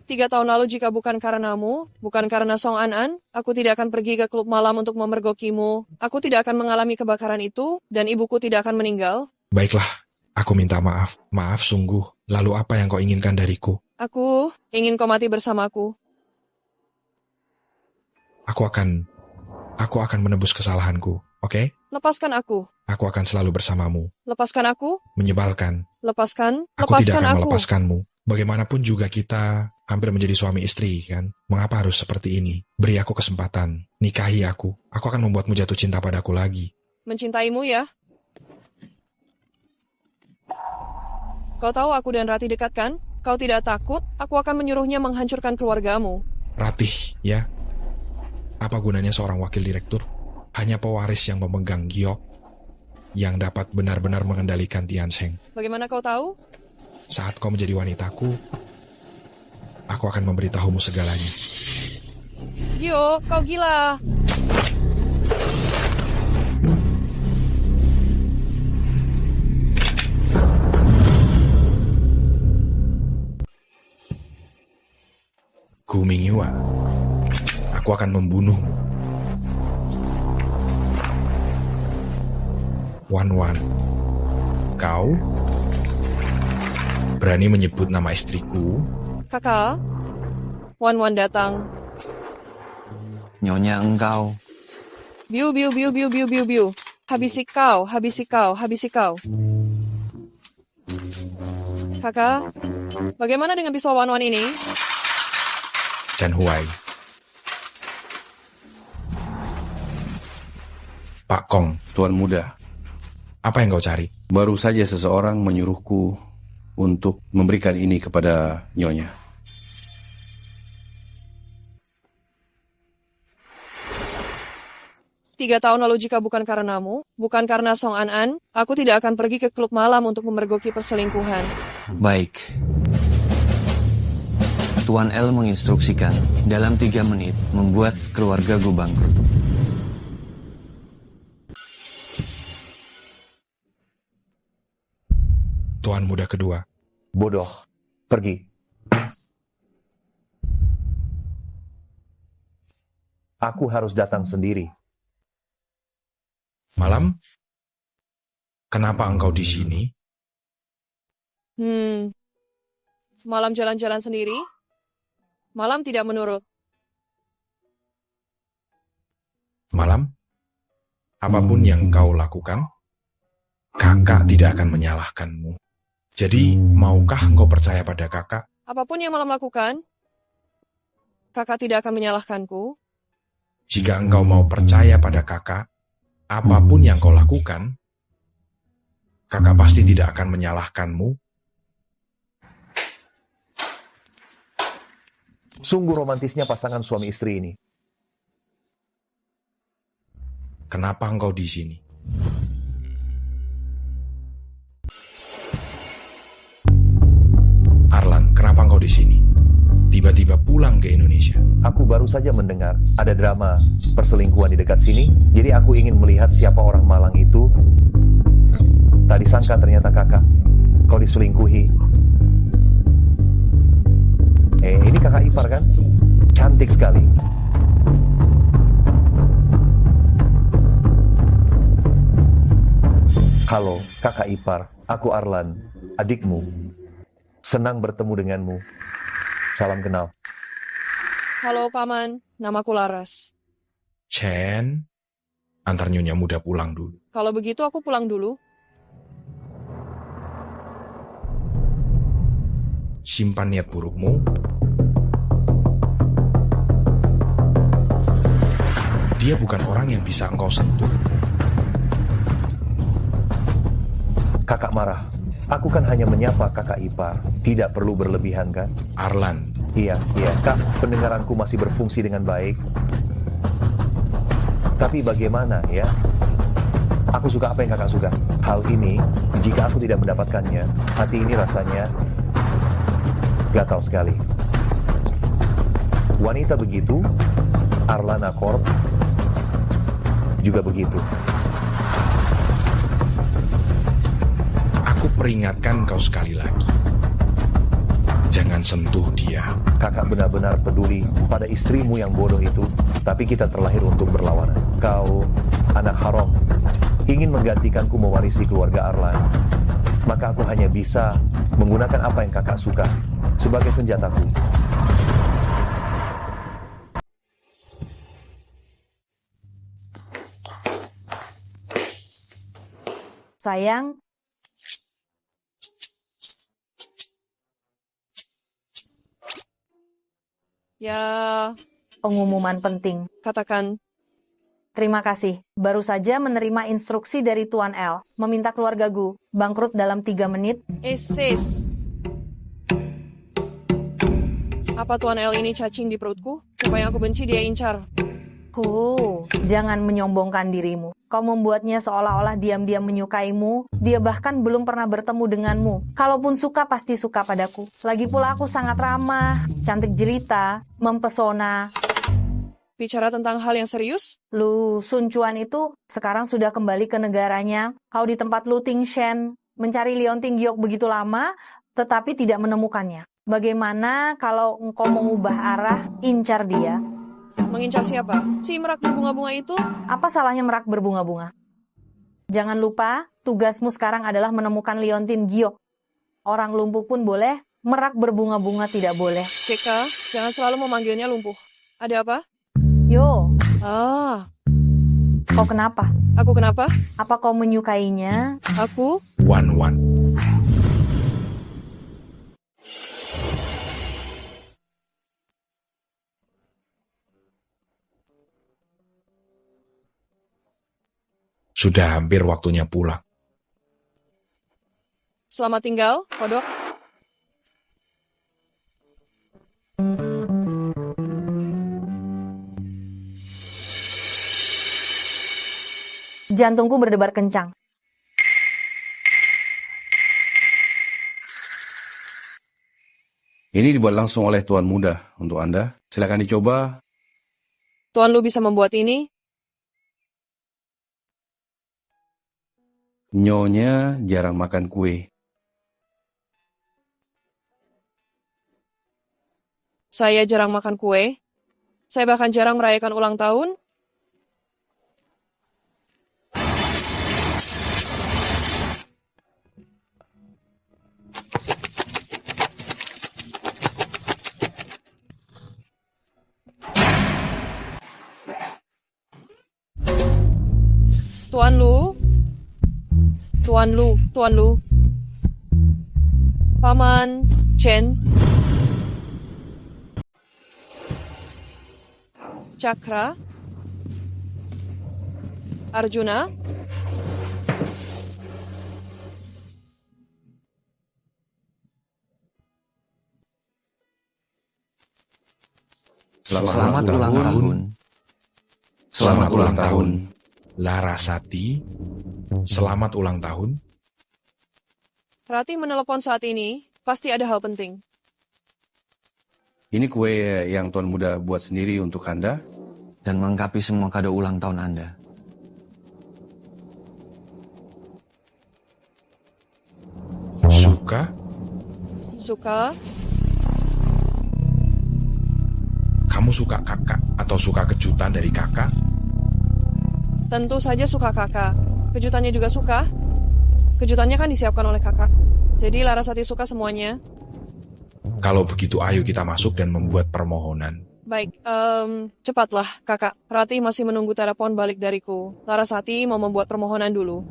3 tahun lalu jika bukan karenamu, bukan karena Song An-an, aku tidak akan pergi ke klub malam untuk memergokimu. Aku tidak akan mengalami kebakaran itu, dan ibuku tidak akan meninggal. Baiklah, aku minta maaf. Maaf sungguh. Lalu apa yang kau inginkan dariku? Aku ingin kau mati bersamaku. Aku akan menebus kesalahanku, oke? Lepaskan aku. Aku akan selalu bersamamu. Lepaskan aku. Menyebalkan. Lepaskan. Aku tidak Lepaskan akan aku. melepaskanmu. Bagaimanapun juga kita hampir menjadi suami istri, kan? Mengapa harus seperti ini? Beri aku kesempatan. Nikahi aku. Aku akan membuatmu jatuh cinta padaku lagi. Mencintaimu ya? Kau tahu aku dan Ratih dekat kan? Kau tidak takut? Aku akan menyuruhnya menghancurkan keluargamu. Ratih, ya? Apa gunanya seorang wakil direktur? Hanya pewaris yang memegang giok yang dapat benar-benar mengendalikan Tiansheng. Bagaimana kau tahu? Saat kau menjadi wanitaku, aku akan memberitahumu segalanya. Gio, kau gila. Gu Mingyuan, aku akan membunuhmu. Wan, kau berani menyebut nama istriku? Kakak, Wan datang. Nyonya engkau. Biu, biu, biu, biu, biu, biu, biu. Habisi kau, habisi kau, habisi kau. Kakak, bagaimana dengan pisau Wan ini? Chen Huai. Pak Kong, Tuan Muda, apa yang kau cari? baru saja seseorang menyuruhku untuk memberikan ini kepada Nyonya. Tiga tahun lalu jika bukan karenamu, bukan karena Song An, aku tidak akan pergi ke klub malam untuk memergoki perselingkuhan. Baik. Tuan L menginstruksikan dalam 3 menit membuat keluarga Gu bangkrut. Tuan Muda kedua. Bodoh. Pergi. Aku harus datang sendiri. Malam? Kenapa engkau di sini? Malam jalan-jalan sendiri? Malam tidak menurut. Malam? Apapun yang kau lakukan, kakak tidak akan menyalahkanmu. Jadi, maukah engkau percaya pada kakak? Apapun yang malam lakukan, kakak tidak akan menyalahkanku. Jika engkau mau percaya pada kakak, apapun yang kau lakukan, kakak pasti tidak akan menyalahkanmu. Sungguh romantisnya pasangan suami istri ini. Kenapa engkau di sini? Arlan, kenapa engkau di sini? Tiba-tiba pulang ke Indonesia. Aku baru saja mendengar ada drama perselingkuhan di dekat sini. Jadi aku ingin melihat siapa orang Malang itu. Tak disangka ternyata kakak. Kau diselingkuhi. Ini kakak ipar kan? Cantik sekali. Halo, kakak ipar. Aku Arlan, adikmu. Senang bertemu denganmu. Salam kenal. Halo Paman, namaku Laras. Chen, antar Nyonya Muda pulang dulu. Kalau begitu aku pulang dulu. Simpan niat burukmu. Dia bukan orang yang bisa engkau sentuh. Kakak marah. Aku kan hanya menyapa kakak ipar. Tidak perlu berlebihan kan? Arlan. Iya. Kak, pendengaranku masih berfungsi dengan baik. Tapi bagaimana ya? Aku suka apa yang kakak suka. Hal ini, jika aku tidak mendapatkannya, hati ini rasanya gatal sekali. Wanita begitu, Arlana Korp juga begitu. Aku peringatkan kau sekali lagi. Jangan sentuh dia. Kakak benar-benar peduli pada istrimu yang bodoh itu, tapi kita terlahir untuk berlawanan. Kau, anak haram, ingin menggantikanku mewarisi keluarga Arlan. Maka aku hanya bisa menggunakan apa yang kakak suka sebagai senjataku. Sayang, ya, pengumuman penting. katakan. Terima kasih. Baru saja menerima instruksi dari Tuan L. Meminta keluarga Gu bangkrut dalam 3 menit. Sis. Apa Tuan L ini cacing di perutku? Siapa yang aku benci dia incar. Jangan menyombongkan dirimu. Kau membuatnya seolah-olah diam-diam menyukaimu. Dia bahkan belum pernah bertemu denganmu. Kalaupun suka, pasti suka padaku. Lagi pula aku sangat ramah, cantik jelita, mempesona. Bicara tentang hal yang serius? Lu, Sun Chuan itu sekarang sudah kembali ke negaranya. Kau di tempat Lu Tingshen mencari Lionting Giok begitu lama, tetapi tidak menemukannya. Bagaimana kalau engkau mengubah arah, incar dia? Mengincar siapa? Si merak berbunga-bunga itu? Apa salahnya merak berbunga-bunga? Jangan lupa, tugasmu sekarang adalah menemukan Liontin Giok. Orang lumpuh pun boleh, merak berbunga-bunga tidak boleh. Ceka, jangan selalu memanggilnya lumpuh. Ada apa? Yo. Kau kenapa? Aku kenapa? Apa kau menyukainya? Aku? Wan. Sudah hampir waktunya pulang. Selamat tinggal, kodok. Jantungku berdebar kencang. Ini dibuat langsung oleh Tuan Muda untuk Anda. Silakan dicoba. Tuan Lu bisa membuat ini? Nyonya jarang makan kue. Saya jarang makan kue. Saya bahkan jarang merayakan ulang tahun. Tuan Lu. Tuan Lu, Tuan Lu. Paman Chen. Cakra. Arjuna. Selamat ulang tahun. Selamat ulang tahun. Larasati, selamat ulang tahun. Rati menelepon saat ini, pasti ada hal penting. Ini kue yang Tuan Muda buat sendiri untuk Anda. Dan melengkapi semua kado ulang tahun Anda. Suka? Suka? Kamu suka kakak atau suka kejutan dari kakak? Tentu saja suka kakak. Kejutannya juga suka. Kejutannya kan disiapkan oleh kakak. Jadi Larasati suka semuanya. Kalau begitu ayo kita masuk dan membuat permohonan. Baik, cepatlah kakak. Rati masih menunggu telepon balik dariku. Larasati mau membuat permohonan dulu.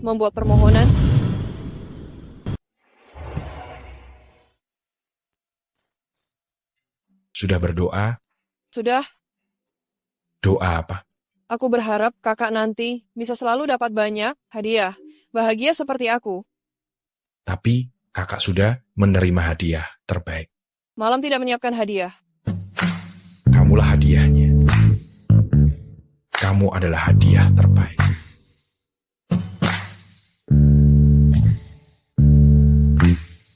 Membuat permohonan? Sudah berdoa? Sudah. Doa apa? Aku berharap kakak nanti bisa selalu dapat banyak hadiah. Bahagia seperti aku. Tapi kakak sudah menerima hadiah terbaik. Malam tidak menyiapkan hadiah. Kamulah hadiahnya. Kamu adalah hadiah terbaik.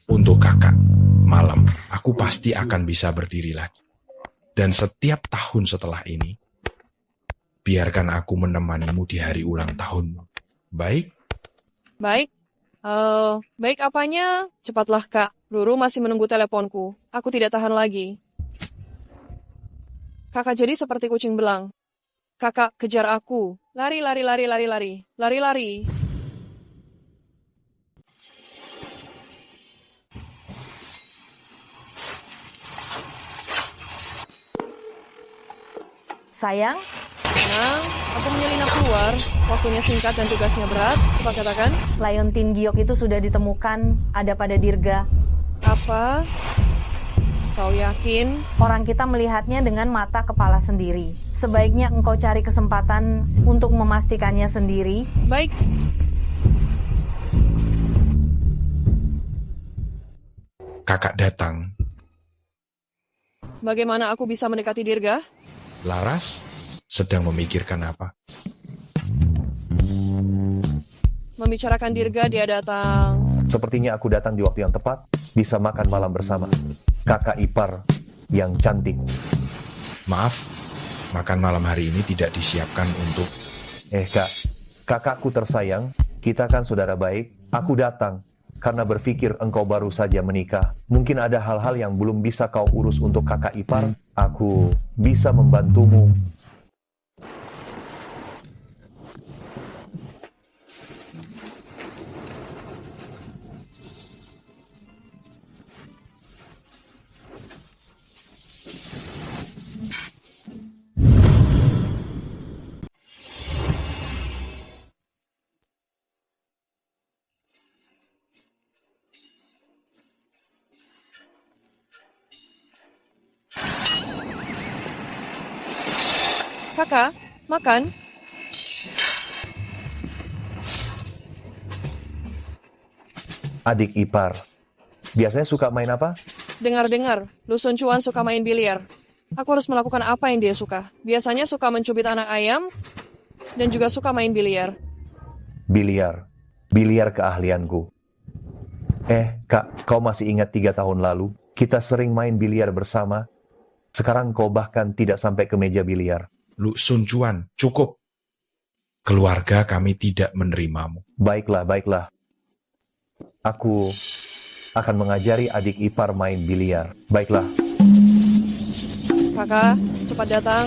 Untuk kakak, malam aku pasti akan bisa berdiri lagi. Dan setiap tahun setelah ini, biarkan aku menemanimu di hari ulang tahunmu. Baik? Baik. Baik apanya? Cepatlah kak. Ruru masih menunggu teleponku. Aku tidak tahan lagi. Kakak jadi seperti kucing belang. Kakak kejar aku. Lari, lari, lari, lari, lari. Lari, lari. Sayang, Nah, aku menyelinap keluar. Waktunya singkat dan tugasnya berat. Cepat katakan. Leontin Giok itu sudah ditemukan ada pada Dirga. Apa? Kau yakin? Orang kita melihatnya dengan mata kepala sendiri. Sebaiknya engkau cari kesempatan untuk memastikannya sendiri. Baik. Kakak datang. Bagaimana aku bisa mendekati Dirga? Laras sedang memikirkan apa? Membicarakan Dirga, dia datang. Sepertinya aku datang di waktu yang tepat, bisa makan malam bersama kakak ipar yang cantik. Maaf, makan malam hari ini tidak disiapkan untuk... Kak, kakakku tersayang, kita kan saudara baik. Aku datang karena berpikir engkau baru saja menikah. Mungkin ada hal-hal yang belum bisa kau urus untuk kakak ipar. Aku bisa membantumu. Kakak, makan. adik ipar. Biasanya suka main apa? Dengar-dengar, Lu Sun Chuan suka main biliar. Aku harus melakukan apa yang dia suka. Biasanya suka mencubit anak ayam, dan juga suka main biliar. Biliar. Biliar keahlianku. Kak, kau masih ingat 3 tahun lalu? Kita sering main biliar bersama. Sekarang kau bahkan tidak sampai ke meja biliar. Lu Sun Chuan, cukup. Keluarga kami tidak menerimamu. Baiklah. Aku akan mengajari adik ipar main biliar. Baiklah. Kakak, cepat datang.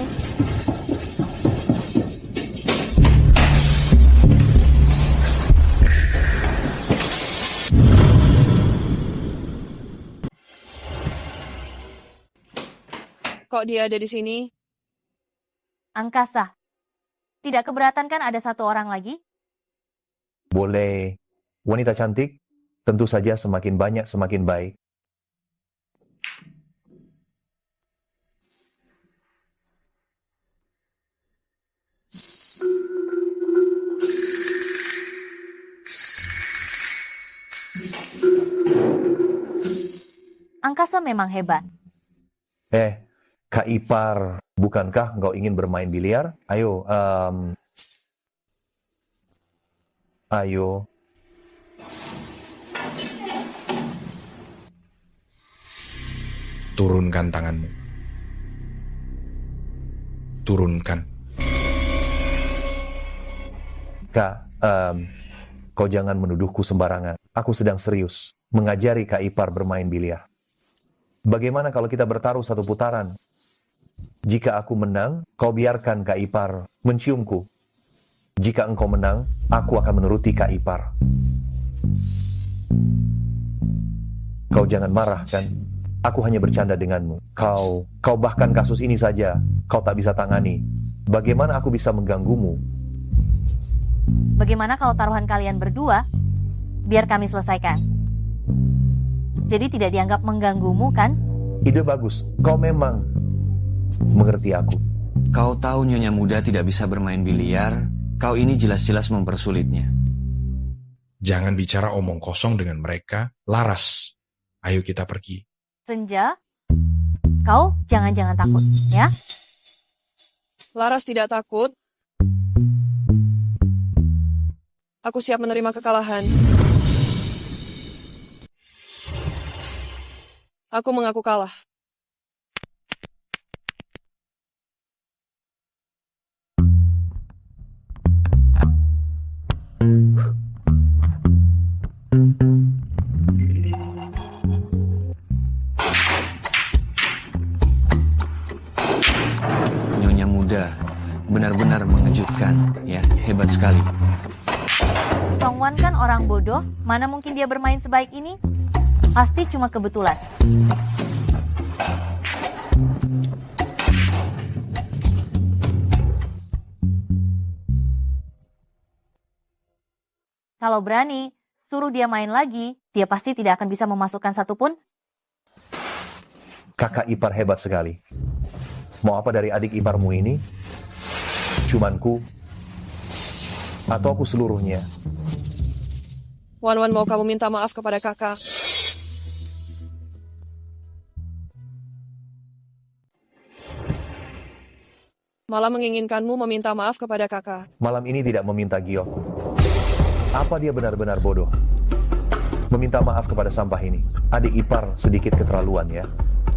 Kok dia ada di sini? Angkasa. Tidak keberatan kan ada satu orang lagi? Boleh. Wanita cantik? Tentu saja semakin banyak semakin baik. Angkasa memang hebat. Kak Ipar, bukankah engkau ingin bermain biliar? Ayo. Turunkan tanganmu. Turunkan. Kak, kau jangan menuduhku sembarangan. Aku sedang serius mengajari Kak Ipar bermain biliar. Bagaimana kalau kita bertaruh satu putaran? Jika aku menang, kau biarkan Kak Ipar menciumku. Jika engkau menang, aku akan menuruti Kak Ipar. Kau jangan marah, kan? Aku hanya bercanda denganmu. Kau bahkan kasus ini saja, kau tak bisa tangani. Bagaimana aku bisa mengganggumu? Bagaimana kalau taruhan kalian berdua? Biar kami selesaikan. Jadi tidak dianggap mengganggumu, kan? Ide bagus. Kau memang mengerti aku. Kau tahu Nyonya Muda tidak bisa bermain biliar, kau ini jelas-jelas mempersulitnya. Jangan bicara omong kosong dengan mereka. Laras, ayo kita pergi. Senja, kau jangan-jangan takut, ya? Laras tidak takut. Aku siap menerima kekalahan. Aku mengaku kalah. Nyonya Muda, benar-benar mengejutkan, ya, hebat sekali. Song Wan kan orang bodoh, mana mungkin dia bermain sebaik ini? Pasti cuma kebetulan. Kalau berani, suruh dia main lagi, dia pasti tidak akan bisa memasukkan satupun. Kakak ipar hebat sekali. Mau apa dari adik iparmu ini? Cumanku? Atau aku seluruhnya? Wan mau kamu minta maaf kepada kakak. Malah menginginkanmu meminta maaf kepada kakak. Malam ini tidak meminta giok. Apa dia benar-benar bodoh? Meminta maaf kepada sampah ini. Adik ipar sedikit keterlaluan, ya.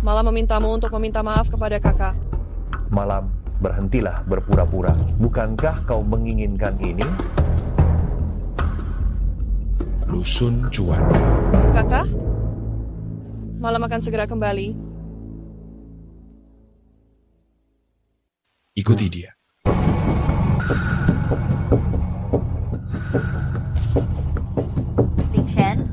Malah memintamu untuk meminta maaf kepada kakak. Malam, berhentilah berpura-pura. Bukankah kau menginginkan ini? Lu Sun Chuan. Kakak? Malam akan segera kembali. Ikuti dia. Big Shen.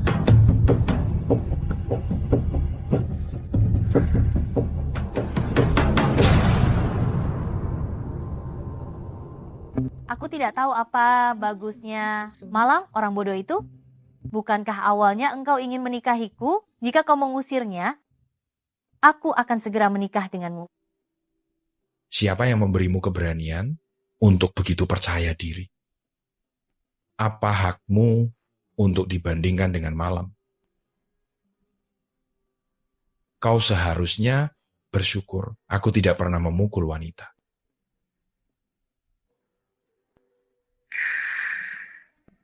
Aku tidak tahu apa bagusnya Malam, orang bodoh itu. Bukankah awalnya engkau ingin menikahiku? Jika kau mengusirnya, aku akan segera menikah denganmu. Siapa yang memberimu keberanian untuk begitu percaya diri? Apa hakmu untuk dibandingkan dengan Malam? Kau seharusnya bersyukur aku tidak pernah memukul wanita.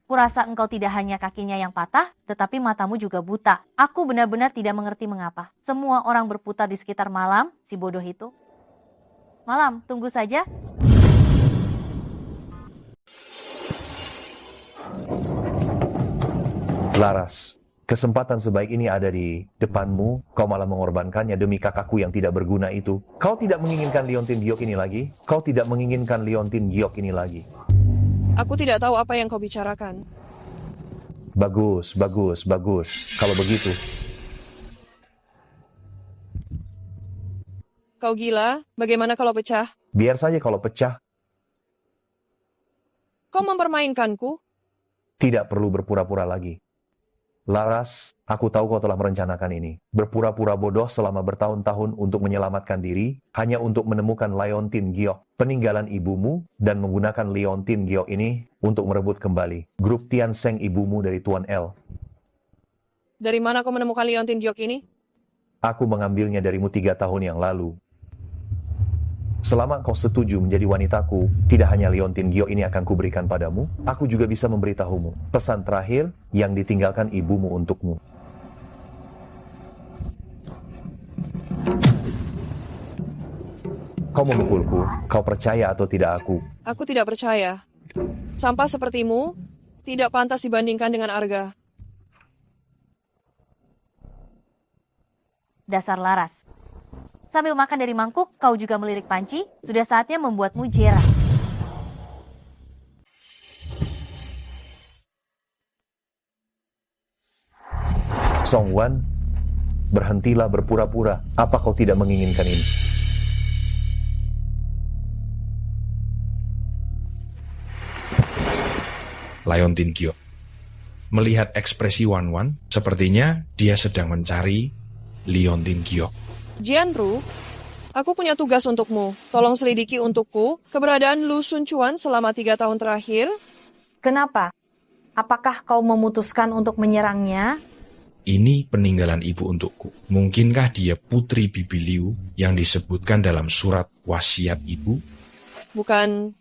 Kurasa engkau tidak hanya kakinya yang patah, tetapi matamu juga buta. Aku benar-benar tidak mengerti mengapa. Semua orang berputar di sekitar Malam, si bodoh itu. Malam, tunggu saja. Laras, kesempatan sebaik ini ada di depanmu, kau malah mengorbankannya demi kakakku yang tidak berguna itu. Kau tidak menginginkan Liontin Giok ini lagi? Kau tidak menginginkan Liontin Giok ini lagi? Aku tidak tahu apa yang kau bicarakan. Bagus, bagus, bagus. Kalau begitu, Kau gila? Bagaimana kalau pecah? biar saja kalau pecah. Kau mempermainkanku? Tidak perlu berpura-pura lagi. Laras, aku tahu kau telah merencanakan ini. Berpura-pura bodoh selama bertahun-tahun untuk menyelamatkan diri, hanya untuk menemukan Liontin Giok, peninggalan ibumu, dan menggunakan Liontin Giok ini untuk merebut kembali grup Tian Seng ibumu dari Tuan L. Dari mana kau menemukan Liontin Giok ini? Aku mengambilnya darimu 3 tahun yang lalu. Selama kau setuju menjadi wanitaku, tidak hanya Liontin Giok ini akan kuberikan padamu, aku juga bisa memberitahumu pesan terakhir yang ditinggalkan ibumu untukmu. Kau memukulku, kau percaya atau tidak aku? Aku tidak percaya. Sampah sepertimu tidak pantas dibandingkan dengan Arga. Dasar Laras. Sambil makan dari mangkuk, kau juga melirik panci. Sudah saatnya membuatmu jera. Song Wan, berhentilah berpura-pura. Apa kau tidak menginginkan ini? Liontin Giok. Melihat ekspresi Wan Wan, sepertinya dia sedang mencari Liontin Giok. Jianru, aku punya tugas untukmu. Tolong selidiki untukku keberadaan Lu Sun Chuan selama 3 tahun terakhir. Kenapa? Apakah kau memutuskan untuk menyerangnya? Ini peninggalan ibu untukku. Mungkinkah dia putri Bibi Liu yang disebutkan dalam surat wasiat ibu? Bukan.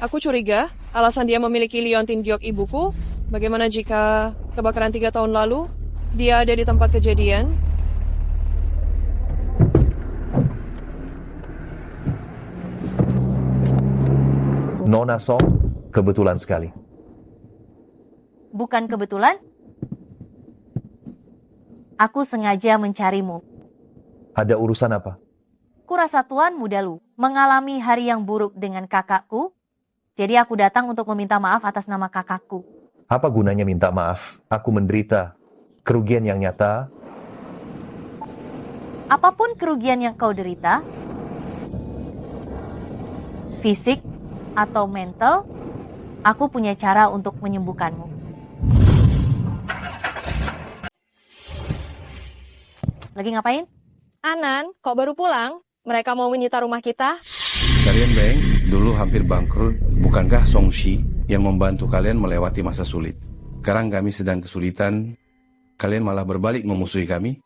Aku curiga alasan dia memiliki Liontin Giok ibuku. Bagaimana jika kebakaran 3 tahun lalu dia ada di tempat kejadian? Nona Song, kebetulan sekali. Bukan kebetulan? Aku sengaja mencarimu. Ada urusan apa? Kurasa Tuan Muda Lu mengalami hari yang buruk dengan kakakku. Jadi aku datang untuk meminta maaf atas nama kakakku. Apa gunanya minta maaf? Aku menderita kerugian yang nyata. Apapun kerugian yang kau derita, fisik atau mental, aku punya cara untuk menyembuhkanmu. Lagi ngapain? Anan, kok baru pulang? Mereka mau menyita rumah kita? Kalian Beng, dulu hampir bangkrut. Bukankah Song Shi yang membantu kalian melewati masa sulit? Sekarang kami sedang kesulitan, kalian malah berbalik memusuhi kami?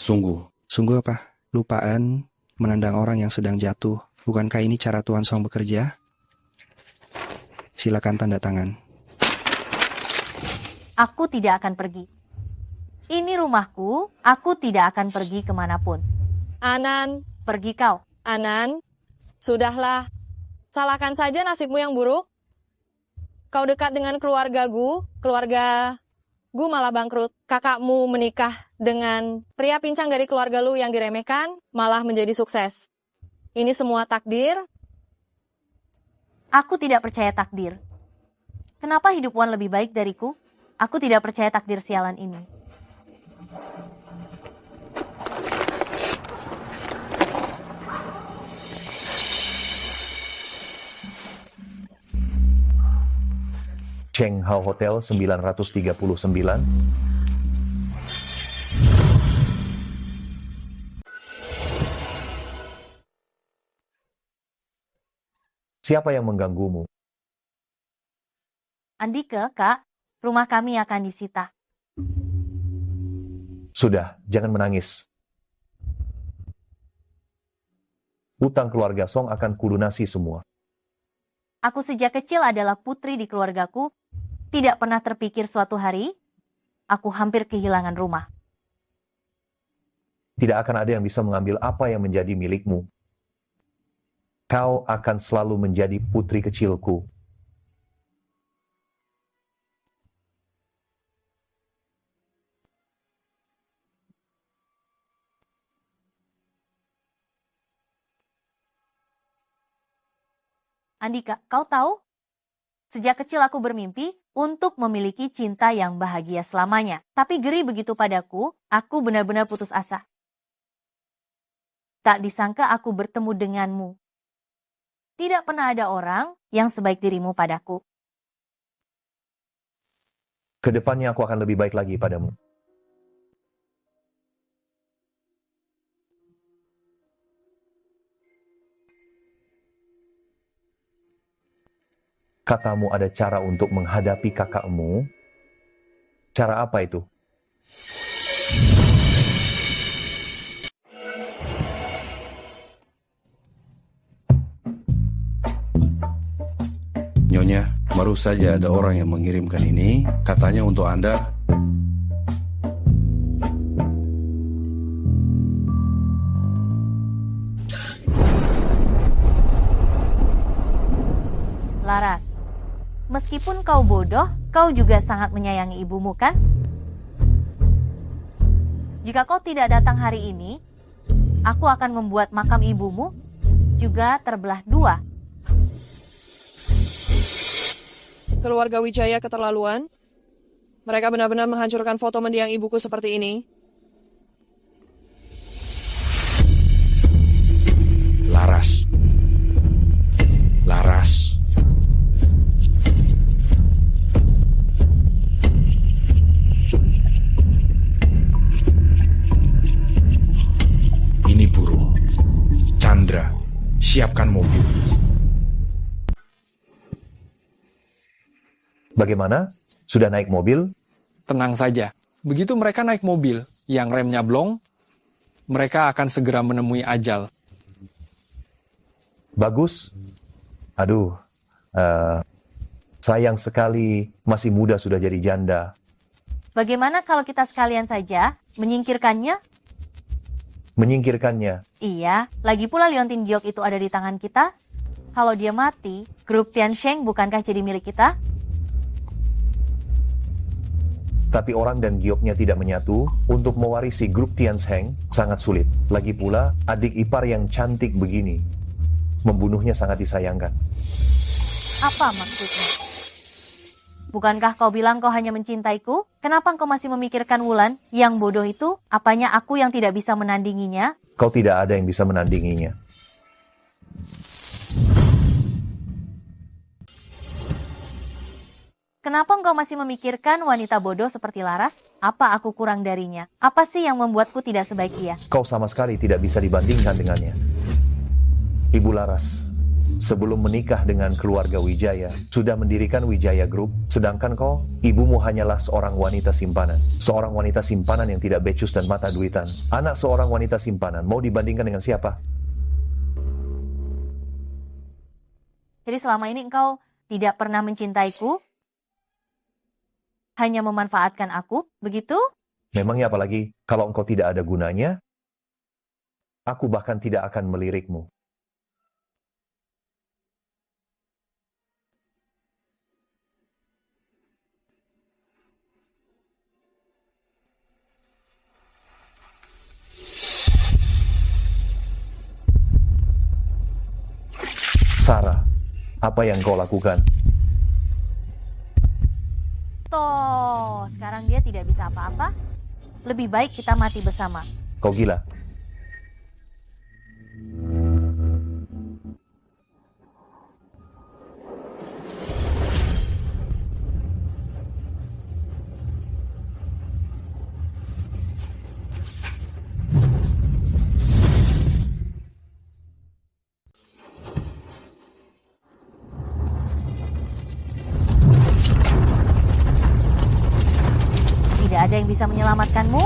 Sungguh apa? Lupaan menendang orang yang sedang jatuh. Bukankah ini cara Tuan Song bekerja? Silakan tanda tangan. Aku tidak akan pergi. Ini rumahku, aku tidak akan pergi kemanapun. Anan, Pergi kau. Anan, sudahlah. Salahkan saja nasibmu yang buruk. Kau dekat dengan keluarga Gu malah bangkrut. Kakakmu menikah dengan pria pincang dari keluarga lu yang diremehkan, malah menjadi sukses. Ini semua takdir. Aku tidak percaya takdir. Kenapa hidup Wan lebih baik dariku? Aku tidak percaya takdir sialan ini. Cheng Hao Hotel 939. Siapa yang mengganggumu? Andika, Kak, rumah kami akan disita. Sudah, jangan menangis. Hutang keluarga Song akan kulunasi semua. Aku sejak kecil adalah putri di keluargaku. Tidak pernah terpikir suatu hari, aku hampir kehilangan rumah. Tidak akan ada yang bisa mengambil apa yang menjadi milikmu. Kau akan selalu menjadi putri kecilku. Andika, kau tahu? Sejak kecil aku bermimpi untuk memiliki cinta yang bahagia selamanya. Tapi geri begitu padaku, aku benar-benar putus asa. Tak disangka aku bertemu denganmu. Tidak pernah ada orang yang sebaik dirimu padaku. Kedepannya aku akan lebih baik lagi padamu. Katamu ada cara untuk menghadapi kakakmu. Cara apa itu? Nyonya, baru saja ada orang yang mengirimkan ini. Katanya untuk Anda. Laras, meskipun kau bodoh, kau juga sangat menyayangi ibumu, kan? Jika kau tidak datang hari ini, aku akan membuat makam ibumu juga terbelah dua. Keluarga Wijaya keterlaluan. Mereka benar-benar menghancurkan foto mendiang ibuku seperti ini. Laras. Laras. Ini burung. Chandra, siapkan mobil. Bagaimana? Sudah naik mobil? Tenang saja. Begitu mereka naik mobil yang remnya blong, mereka akan segera menemui ajal. Bagus. Aduh, sayang sekali masih muda sudah jadi janda. Bagaimana kalau kita sekalian saja menyingkirkannya? Menyingkirkannya? Iya, lagi pula Liontin Giok itu ada di tangan kita. Kalau dia mati, grup Tiansheng bukankah jadi milik kita? Tapi orang dan gioknya tidak menyatu, untuk mewarisi grup Tiansheng sangat sulit. Lagi pula, adik ipar yang cantik begini, membunuhnya sangat disayangkan. Apa maksudnya? Bukankah kau bilang kau hanya mencintaiku? Kenapa kau masih memikirkan Wulan? Yang bodoh itu, apanya aku yang tidak bisa menandinginya? Kau tidak ada yang bisa menandinginya. Kenapa engkau masih memikirkan wanita bodoh seperti Laras? Apa aku kurang darinya? Apa sih yang membuatku tidak sebaik dia? Kau sama sekali tidak bisa dibandingkan dengannya. Ibu Laras, sebelum menikah dengan keluarga Wijaya, sudah mendirikan Wijaya Group, sedangkan kau, ibumu hanyalah seorang wanita simpanan. Seorang wanita simpanan yang tidak becus dan mata duitan. Anak seorang wanita simpanan, mau dibandingkan dengan siapa? Jadi selama ini engkau tidak pernah mencintaiku? Hanya memanfaatkan aku, begitu? Memangnya apalagi, kalau engkau tidak ada gunanya, aku bahkan tidak akan melirikmu. Sarah, apa yang kau lakukan? Toh, sekarang dia tidak bisa apa-apa. Lebih baik kita mati bersama. Kau gila. Tidak ada yang bisa menyelamatkanmu.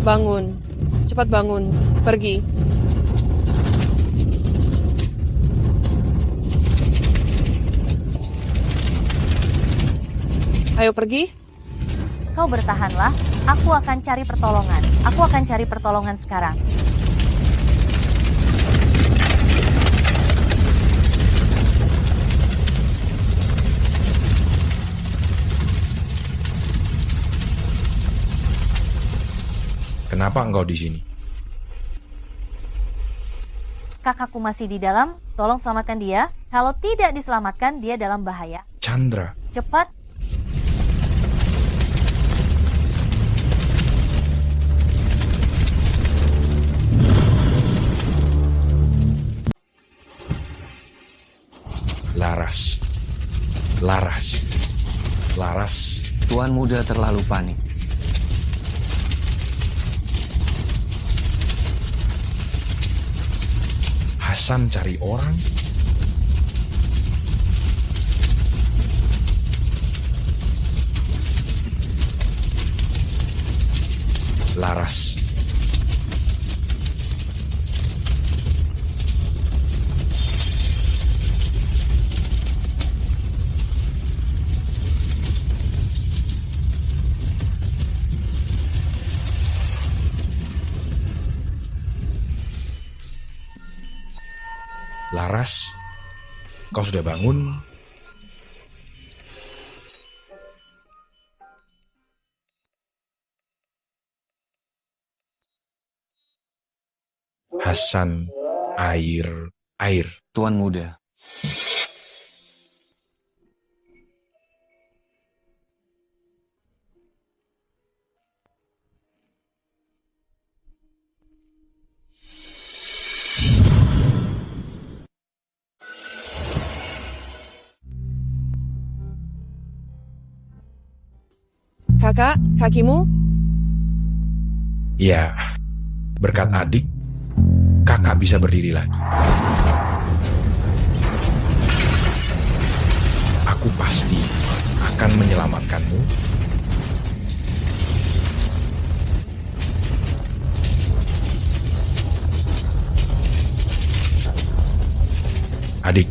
Bangun. Cepat bangun. Pergi. Ayo pergi. Kau bertahanlah, aku akan cari pertolongan. Aku akan cari pertolongan sekarang. Kenapa engkau di sini? Kakakku masih di dalam, tolong selamatkan dia. Kalau tidak diselamatkan, dia dalam bahaya. Chandra. Cepat. Laras. Tuan muda terlalu panik. Hasan cari orang? Laras. Laras, kau sudah bangun? Hasan, air. Tuan muda. Kakak, kakimu? Ya, berkat adik, kakak bisa berdiri lagi. Aku pasti akan menyelamatkanmu. Adik.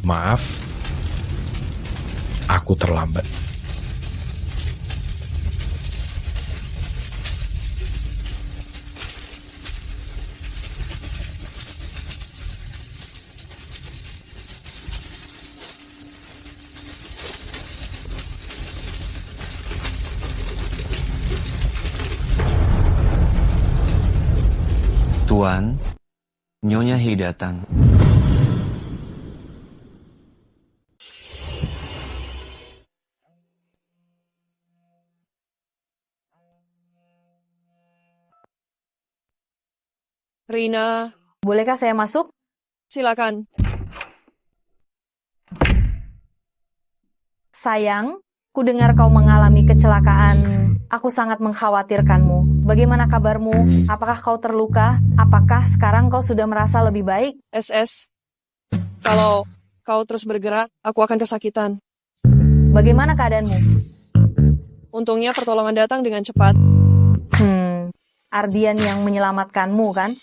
Maaf, aku terlambat. Tuan, Nyonya He datang. Rina. Bolehkah saya masuk? Silakan. Sayang, ku dengar kau mengalami kecelakaan. Aku sangat mengkhawatirkanmu. Bagaimana kabarmu? Apakah kau terluka? Apakah sekarang kau sudah merasa lebih baik? SS. Kalau kau terus bergerak, aku akan kesakitan. Bagaimana keadaanmu? Untungnya pertolongan datang dengan cepat. Ardian yang menyelamatkanmu, kan?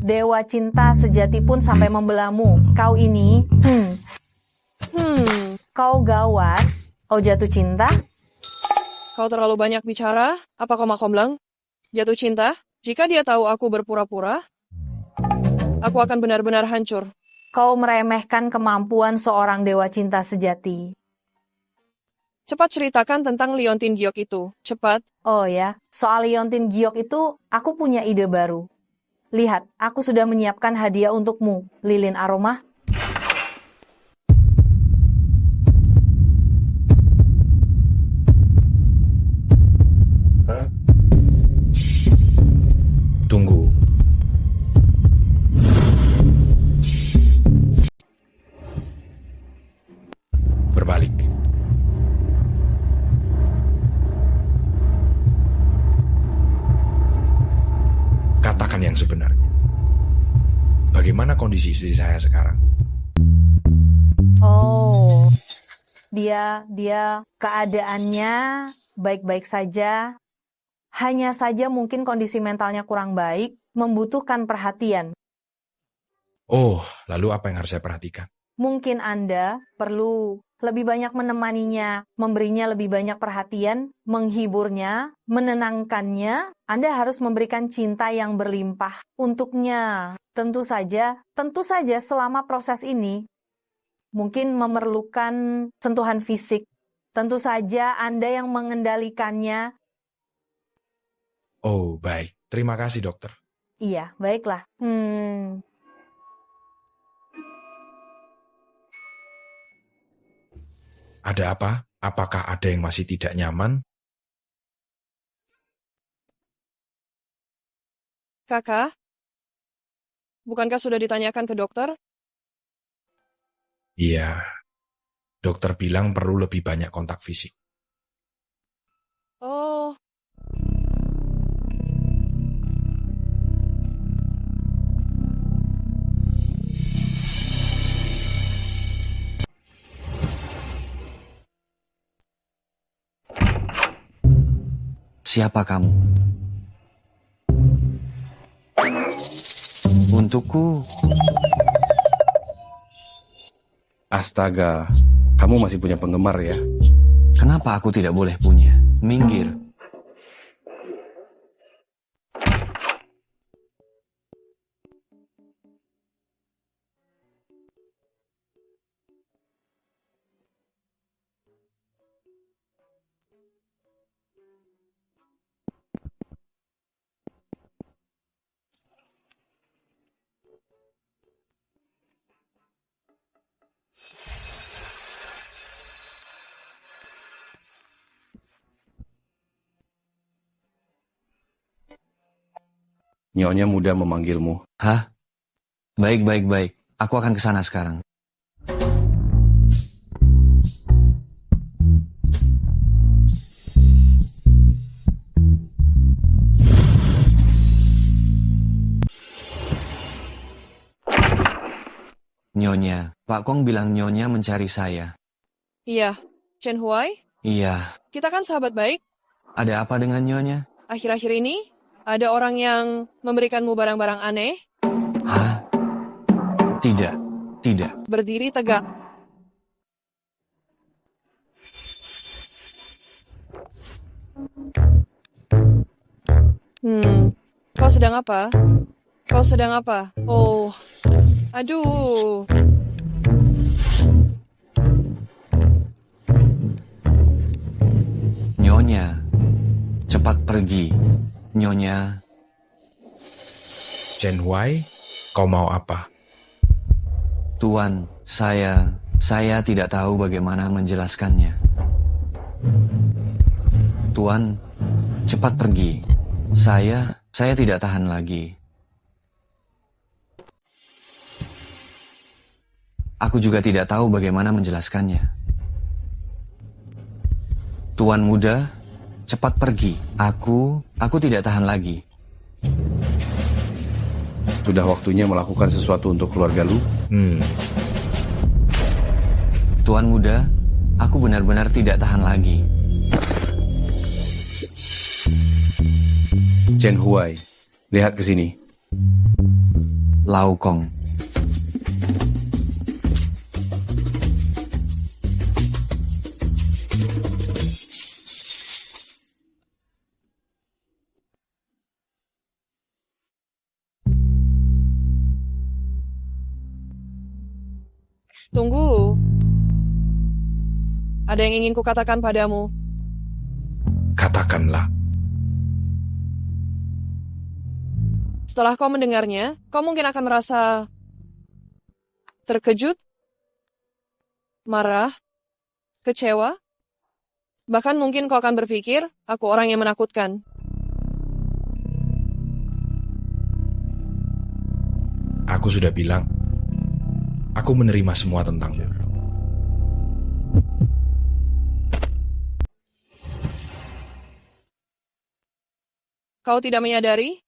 Dewa cinta sejati pun sampai membelamu. Kau ini, kau gawat. Kau jatuh cinta? Kau terlalu banyak bicara. Apa kau makomlang? Jatuh cinta? Jika dia tahu aku berpura-pura, aku akan benar-benar hancur. Kau meremehkan kemampuan seorang dewa cinta sejati. Cepat ceritakan tentang Liontin Giok itu. Cepat. Oh ya, soal Liontin Giok itu, aku punya ide baru. Lihat, aku sudah menyiapkan hadiah untukmu, lilin aroma. Tunggu. Berbalik. Katakan yang sebenarnya. Bagaimana kondisi istri saya sekarang? Dia keadaannya baik-baik saja. Hanya saja mungkin kondisi mentalnya kurang baik, membutuhkan perhatian. Oh, lalu apa yang harus saya perhatikan? Mungkin Anda perlu lebih banyak menemaninya, memberinya lebih banyak perhatian, menghiburnya, menenangkannya. Anda harus memberikan cinta yang berlimpah untuknya. Tentu saja selama proses ini mungkin memerlukan sentuhan fisik. Tentu saja Anda yang mengendalikannya. Oh, baik. Terima kasih, dokter. Iya, baiklah. Ada apa? Apakah ada yang masih tidak nyaman? Kakak, bukankah sudah ditanyakan ke dokter? Iya. Dokter bilang perlu lebih banyak kontak fisik. Oh, Siapa kamu? Untukku, Astaga, kamu masih punya penggemar ya? kenapa aku tidak boleh punya? Minggir. Nyonya muda memanggilmu. Hah? Baik. Aku akan ke sana sekarang. Nyonya, Pak Kong bilang Nyonya mencari saya. iya. Chen Huai, Iya, kita kan sahabat baik. ada apa dengan Nyonya? Akhir-akhir ini, ada orang yang memberikanmu barang-barang aneh, Hah? Tidak. berdiri tegak. Kau sedang apa? Oh, aduh. Nyonya, cepat pergi. Nyonya, Chen Huai, kau mau apa? Tuan, saya tidak tahu bagaimana menjelaskannya. Tuan, cepat pergi. Saya tidak tahan lagi. Aku juga tidak tahu bagaimana menjelaskannya. Tuan muda, cepat pergi. Aku tidak tahan lagi. Sudah waktunya melakukan sesuatu untuk keluarga Lu? Tuan muda, aku benar-benar tidak tahan lagi. Chen Huai, lihat ke sini. Lau Kong. Tunggu. Ada yang ingin kukatakan padamu. Katakanlah. Setelah kau mendengarnya, kau mungkin akan merasa terkejut, marah, kecewa, bahkan mungkin kau akan berpikir, aku orang yang menakutkan. Aku sudah bilang, aku menerima semua tentangmu. Kau tidak menyadari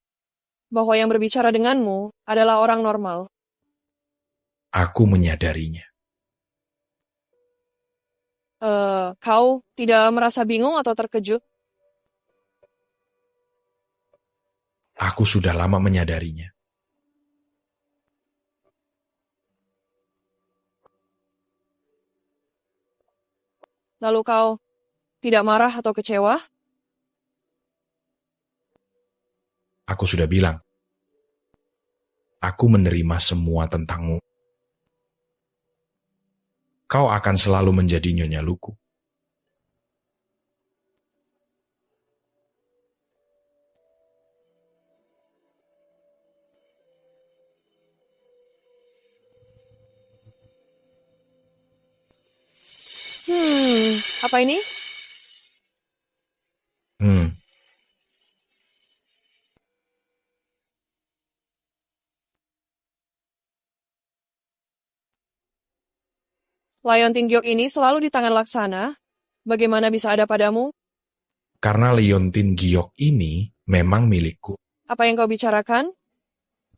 bahwa yang berbicara denganmu adalah orang normal. Aku menyadarinya. Kau tidak merasa bingung atau terkejut? Aku sudah lama menyadarinya. Lalu kau tidak marah atau kecewa? Aku sudah bilang. Aku menerima semua tentangmu. Kau akan selalu menjadi Nyonya Luku. Apa ini? Leontin Giok ini selalu di tangan Laksana. Bagaimana bisa ada padamu? Karena Leontin Giok ini memang milikku. Apa yang kau bicarakan?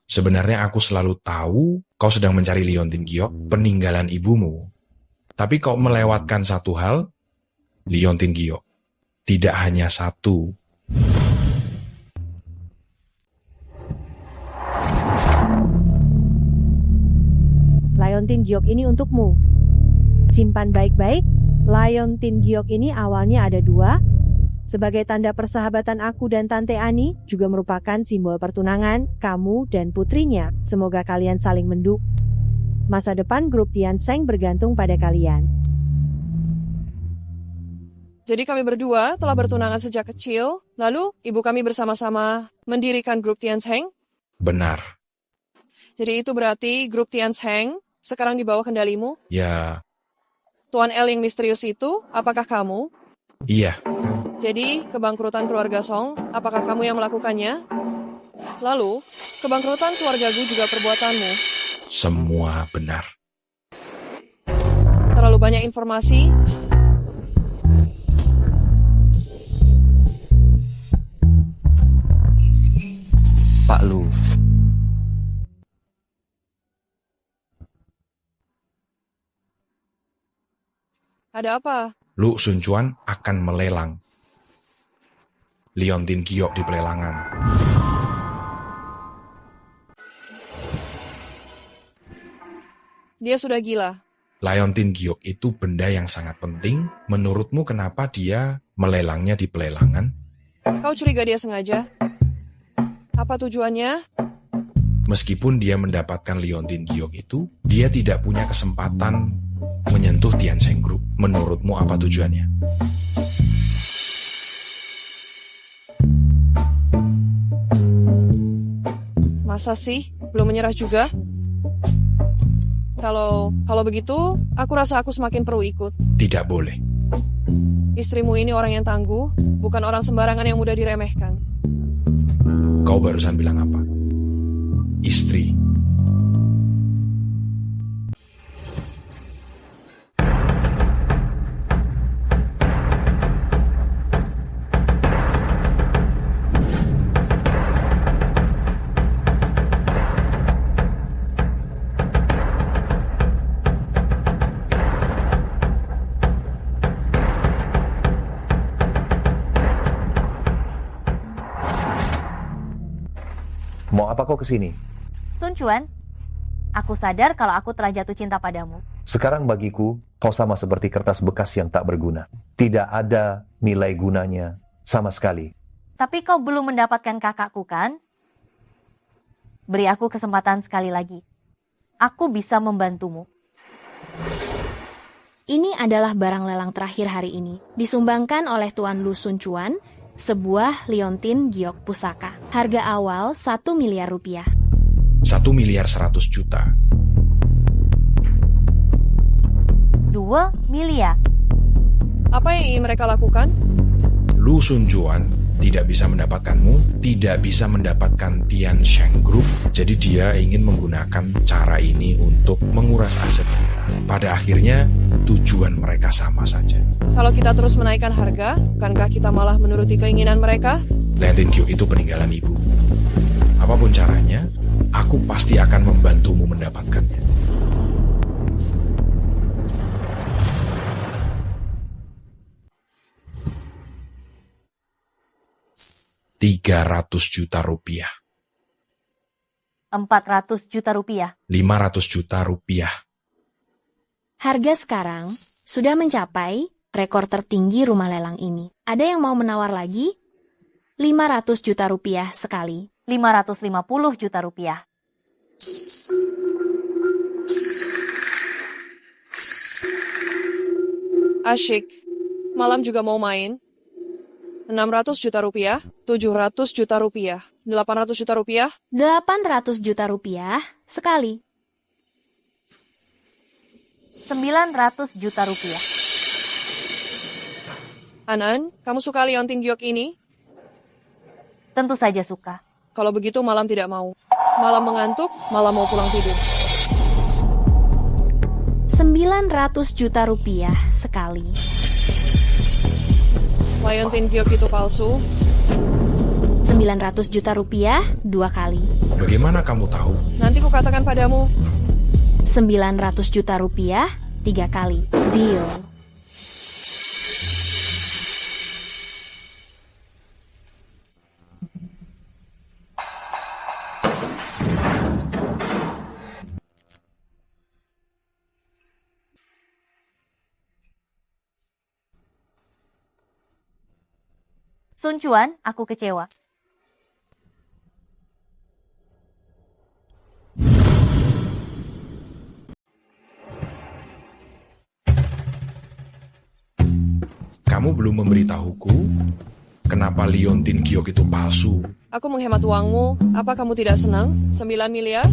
Sebenarnya aku selalu tahu kau sedang mencari Leontin Giok, peninggalan ibumu. Tapi kau melewatkan satu hal, Leontin Giok. Tidak hanya satu. Leontin Giok ini untukmu. Simpan baik-baik, Leontin Giok ini awalnya ada 2. Sebagai tanda persahabatan aku dan Tante Ani, juga merupakan simbol pertunangan kamu dan putrinya. Semoga kalian saling mendukung. Masa depan grup Tian Sheng bergantung pada kalian. Jadi kami berdua telah bertunangan sejak kecil, lalu ibu kami bersama-sama mendirikan grup Tian Sheng? Benar. Jadi itu berarti grup Tian Sheng sekarang di bawah kendalimu? Ya. Tuan L yang misterius itu, apakah kamu? Iya. Jadi, kebangkrutan keluarga Song, apakah kamu yang melakukannya? Lalu, kebangkrutan keluarga Gu juga perbuatanmu? Semua benar. Terlalu banyak informasi? Pak Lu. Ada apa? Lu Sun Chuan akan melelang Leontin Giok di pelelangan. Dia sudah gila. Leontin Giok itu benda yang sangat penting. Menurutmu kenapa dia melelangnya di pelelangan? Kau curiga dia sengaja? Apa tujuannya? Meskipun dia mendapatkan Leontin Giok itu, dia tidak punya kesempatan menyentuh Tian Sheng Group. Menurutmu apa tujuannya? Masa sih? Belum menyerah juga? Kalau begitu, aku rasa aku semakin perlu ikut. Tidak boleh. Istrimu ini orang yang tangguh, bukan orang sembarangan yang mudah diremehkan. Kau barusan bilang apa? Istri. Mau apa kau kesini? Sun Chuan, aku sadar kalau aku telah jatuh cinta padamu. Sekarang bagiku, kau sama seperti kertas bekas yang tak berguna. Tidak ada nilai gunanya sama sekali. Tapi kau belum mendapatkan kakakku kan? Beri aku kesempatan sekali lagi. Aku bisa membantumu. Ini adalah barang lelang terakhir hari ini. Disumbangkan oleh Tuan Lu Sun Chuan, sebuah Leontin Giok pusaka. Harga awal 1 miliar rupiah. 1 miliar 100 juta. 2 miliar. Apa yang ingin mereka lakukan? Lu Sun Chuan tidak bisa mendapatkanmu, tidak bisa mendapatkan Tian Sheng Group. Jadi dia ingin menggunakan cara ini untuk menguras aset kita. Pada akhirnya tujuan mereka sama saja. Kalau kita terus menaikkan harga, bukankah kita malah menuruti keinginan mereka? Leontin Giok itu peninggalan ibu. Apapun caranya, aku pasti akan membantumu mendapatkannya. 300 juta rupiah. 400 juta rupiah. 500 juta rupiah. Harga sekarang sudah mencapai rekor tertinggi rumah lelang ini. Ada yang mau menawar lagi? 500 juta rupiah sekali. 550 juta rupiah. Asyik. Malam juga mau main. 600 juta rupiah, 700 juta rupiah, 800 juta rupiah. 800 juta rupiah sekali. 900 juta rupiah. Anan, kamu suka liontin giok ini? Tentu saja suka. Kalau begitu malam tidak mau. Malam mengantuk, malam mau pulang tidur. 900 juta rupiah sekali. Liontin giok itu palsu. 900 juta rupiah 2 kali. Bagaimana kamu tahu? Nanti kukatakan padamu. 900 juta rupiah 3 kali. Deal. Sun Chuan, aku kecewa. Kamu belum memberitahuku kenapa liontin giok itu palsu. Aku menghemat uangmu. Apa kamu tidak senang? 9 miliar?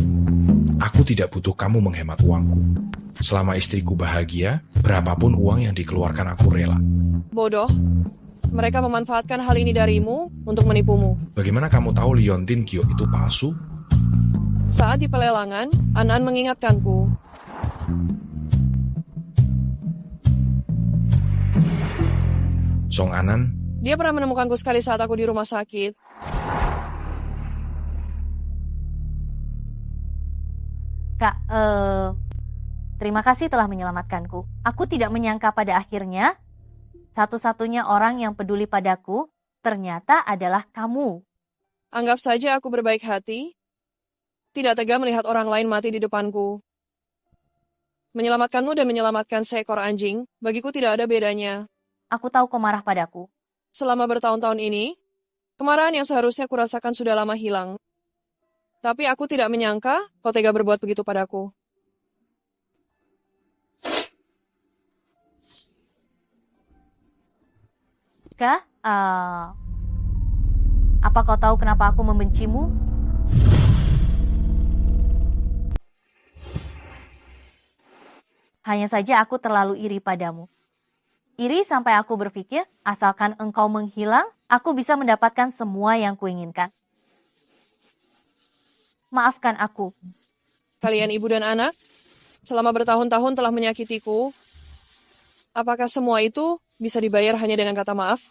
Aku tidak butuh kamu menghemat uangku. Selama istriku bahagia, berapapun uang yang dikeluarkan aku rela. Bodoh. Mereka memanfaatkan hal ini darimu untuk menipumu. Bagaimana kamu tahu liontin giok itu palsu? Saat di pelelangan, Anan mengingatkanku. Song Anan, Dia pernah menemukanku sekali saat aku di rumah sakit. Kak, terima kasih telah menyelamatkanku. Aku tidak menyangka pada akhirnya satu-satunya orang yang peduli padaku ternyata adalah kamu. Anggap saja aku berbaik hati. Tidak tega melihat orang lain mati di depanku. Menyelamatkanmu dan menyelamatkan seekor anjing, bagiku tidak ada bedanya. Aku tahu kau marah padaku. Selama bertahun-tahun ini, kemarahan yang seharusnya kurasakan sudah lama hilang. Tapi aku tidak menyangka kau tega berbuat begitu padaku. Kak, apa kau tahu kenapa aku membencimu? Hanya saja aku terlalu iri padamu. Iri sampai aku berpikir, asalkan engkau menghilang, aku bisa mendapatkan semua yang kuinginkan. Maafkan aku. Kalian ibu dan anak, selama bertahun-tahun telah menyakitiku. Apakah semua itu bisa dibayar hanya dengan kata maaf?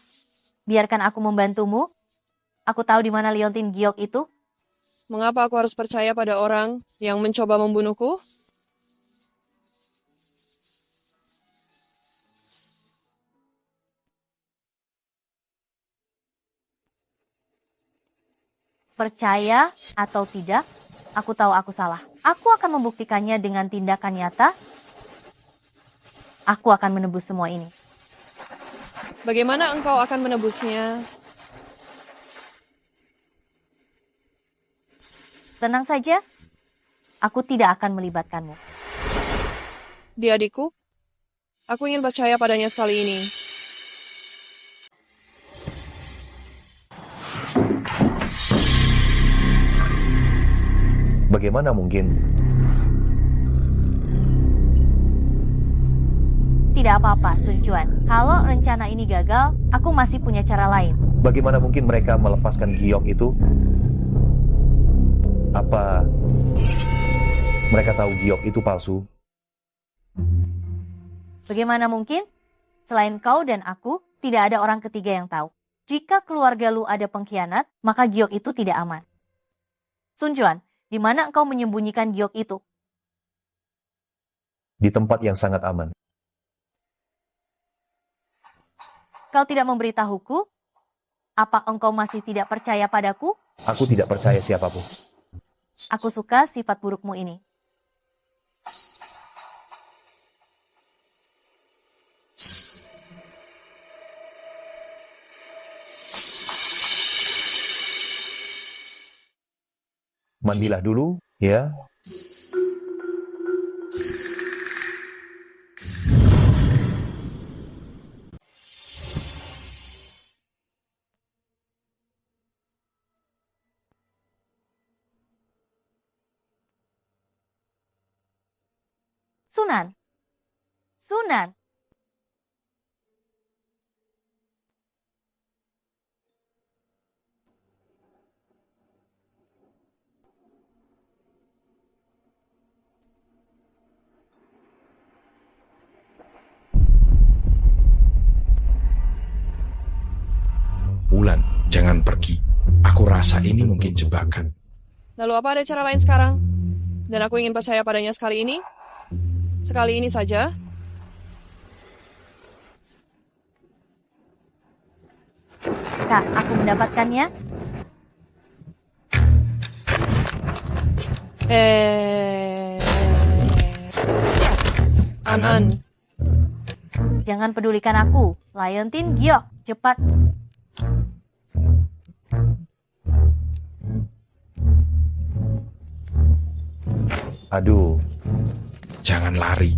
Biarkan aku membantumu. Aku tahu di mana liontin giok itu. Mengapa aku harus percaya pada orang yang mencoba membunuhku? Percaya atau tidak, aku tahu aku salah. Aku akan membuktikannya dengan tindakan nyata. Aku akan menebus semua ini. Bagaimana engkau akan menebusnya? Tenang saja, aku tidak akan melibatkanmu. Dia adikku, aku ingin percaya padanya sekali ini. Bagaimana mungkin? Tidak apa-apa, Sun Chuan. Kalau rencana ini gagal, aku masih punya cara lain. Bagaimana mungkin mereka melepaskan giok itu? Apa mereka tahu giok itu palsu? Bagaimana mungkin? Selain kau dan aku, tidak ada orang ketiga yang tahu. Jika keluarga lu ada pengkhianat, maka giok itu tidak aman. Sun Chuan, di mana engkau menyembunyikan giok itu? Di tempat yang sangat aman. Kau tidak memberitahuku? Apa engkau masih tidak percaya padaku? Aku tidak percaya siapapun. Aku suka sifat burukmu ini. Mandilah dulu, ya. Sunan. Sunan. Wulan, jangan pergi. Aku rasa ini mungkin jebakan. Lalu apa ada cara lain sekarang? Dan aku ingin percaya padanya sekali ini? Sekali ini saja? Kak, aku mendapatkannya. An-an. Jangan pedulikan aku. Liontin Giok, cepat. Aduh, jangan lari.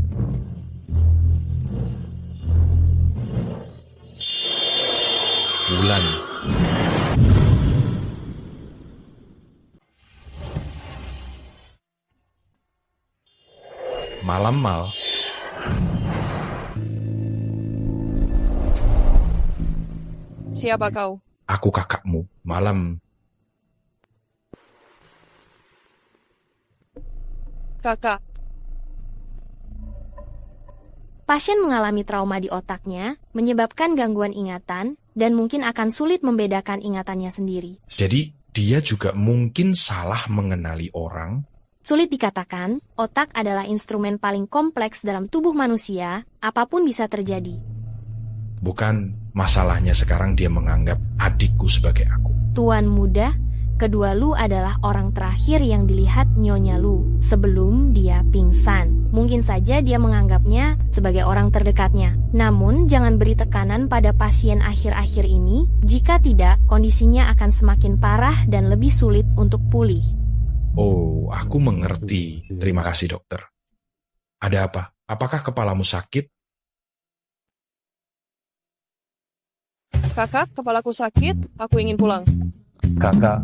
Wulan. Malam Mal. Siapa kau? Aku kakakmu. Malam. Kakak. Pasien mengalami trauma di otaknya, menyebabkan gangguan ingatan, dan mungkin akan sulit membedakan ingatannya sendiri. Jadi, dia juga mungkin salah mengenali orang. Sulit dikatakan, otak adalah instrumen paling kompleks dalam tubuh manusia, apapun bisa terjadi. Bukan masalahnya sekarang dia menganggap adikku sebagai aku. Tuan muda, kedua Lu adalah orang terakhir yang dilihat Nyonya Lu sebelum dia pingsan. Mungkin saja dia menganggapnya sebagai orang terdekatnya. Namun, jangan beri tekanan pada pasien akhir-akhir ini. Jika tidak, kondisinya akan semakin parah dan lebih sulit untuk pulih. Oh, aku mengerti. Terima kasih, dokter. Ada apa? Apakah kepalamu sakit? Kakak, kepalaku sakit. Aku ingin pulang. kakak,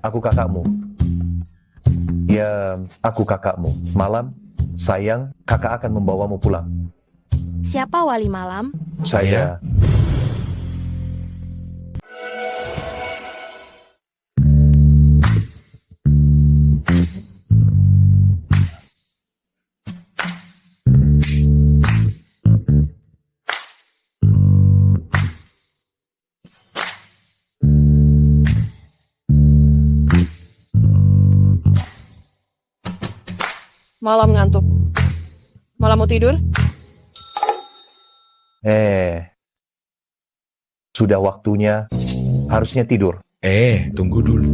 aku kakakmu. Ya, aku kakakmu. Malam, sayang, kakak akan membawamu pulang. Siapa wali malam? Saya. Malam ngantuk. Malam mau tidur? Sudah waktunya. Harusnya tidur. Tunggu dulu.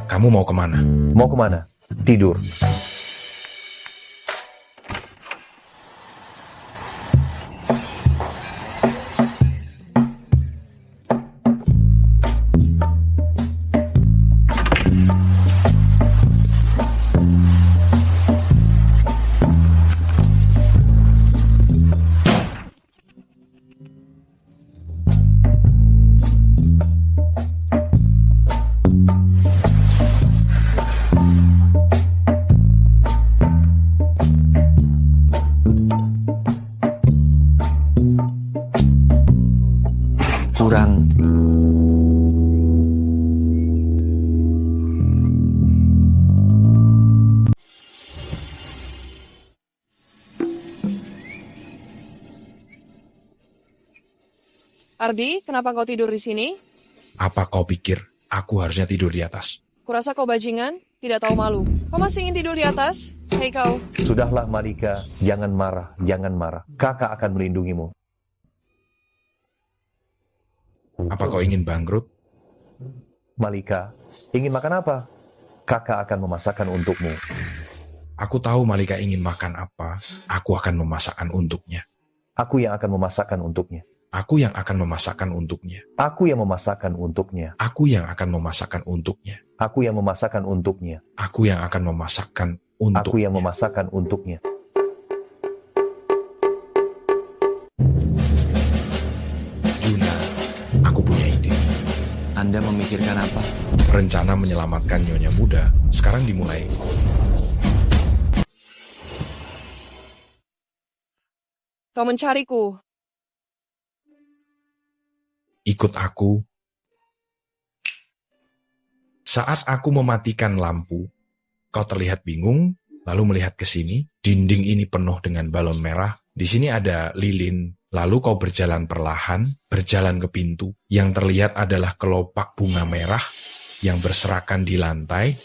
Kamu mau kemana? Mau kemana? Tidur. Kurang. Ardi, kenapa kau tidur di sini? Apa kau pikir aku harusnya tidur di atas? Kurasa kau bajingan, tidak tahu malu. Kau masih ingin tidur di atas? Hei kau. Sudahlah Malika, jangan marah, jangan marah. Kakak akan melindungimu. Apa kau ingin bangkrut? Malika, ingin makan apa? Kakak akan memasakkan untukmu. Aku tahu Malika ingin makan apa. Aku akan memasakkan untuknya. Aku yang akan memasakkan untuknya. Aku yang akan memasakkan untuknya. Aku yang memasakkan untuknya. Aku yang akan memasakkan untuknya. Aku yang memasakkan untuknya. Aku yang akan memasakkan untuknya. Aku yang memasakkan untuknya. Juna, aku punya ide. Anda memikirkan apa? Rencana menyelamatkan Nyonya Muda sekarang dimulai. Kau mencariku. Ikut aku. Saat aku mematikan lampu, kau terlihat bingung, lalu melihat ke sini. Dinding ini penuh dengan balon merah. Di sini ada lilin. Lalu kau berjalan perlahan, berjalan ke pintu. Yang terlihat adalah kelopak bunga merah yang berserakan di lantai.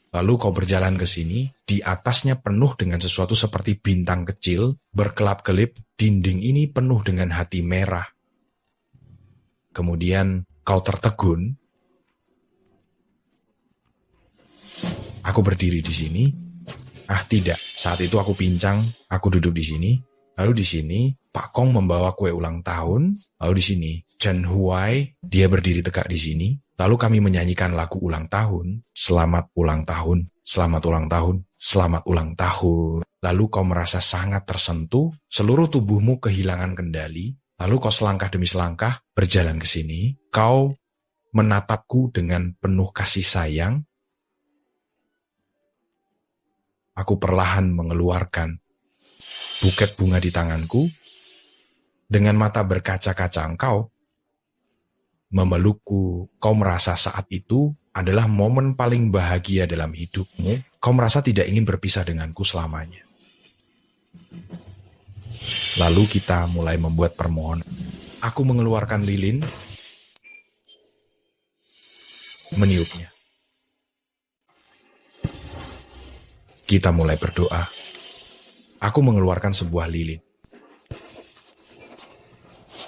Lalu kau berjalan ke sini, di atasnya penuh dengan sesuatu seperti bintang kecil, berkelap-kelip, dinding ini penuh dengan hati merah. Kemudian kau tertegun. Aku berdiri di sini. Ah tidak, saat itu aku pincang, aku duduk di sini. Lalu di sini, Pak Kong membawa kue ulang tahun. Lalu di sini, Chen Huai, dia berdiri tegak di sini. Lalu kami menyanyikan lagu ulang tahun. Selamat ulang tahun, selamat ulang tahun, selamat ulang tahun. Lalu kau merasa sangat tersentuh, seluruh tubuhmu kehilangan kendali. Lalu kau selangkah demi selangkah berjalan ke sini. Kau menatapku dengan penuh kasih sayang. Aku perlahan mengeluarkan buket bunga di tanganku. Dengan mata berkaca-kaca engkau memelukku. Kau merasa saat itu adalah momen paling bahagia dalam hidupmu. Kau merasa tidak ingin berpisah denganku selamanya. Lalu kita mulai membuat permohonan. Aku mengeluarkan lilin, meniupnya. Kita mulai berdoa. Aku mengeluarkan sebuah lilin.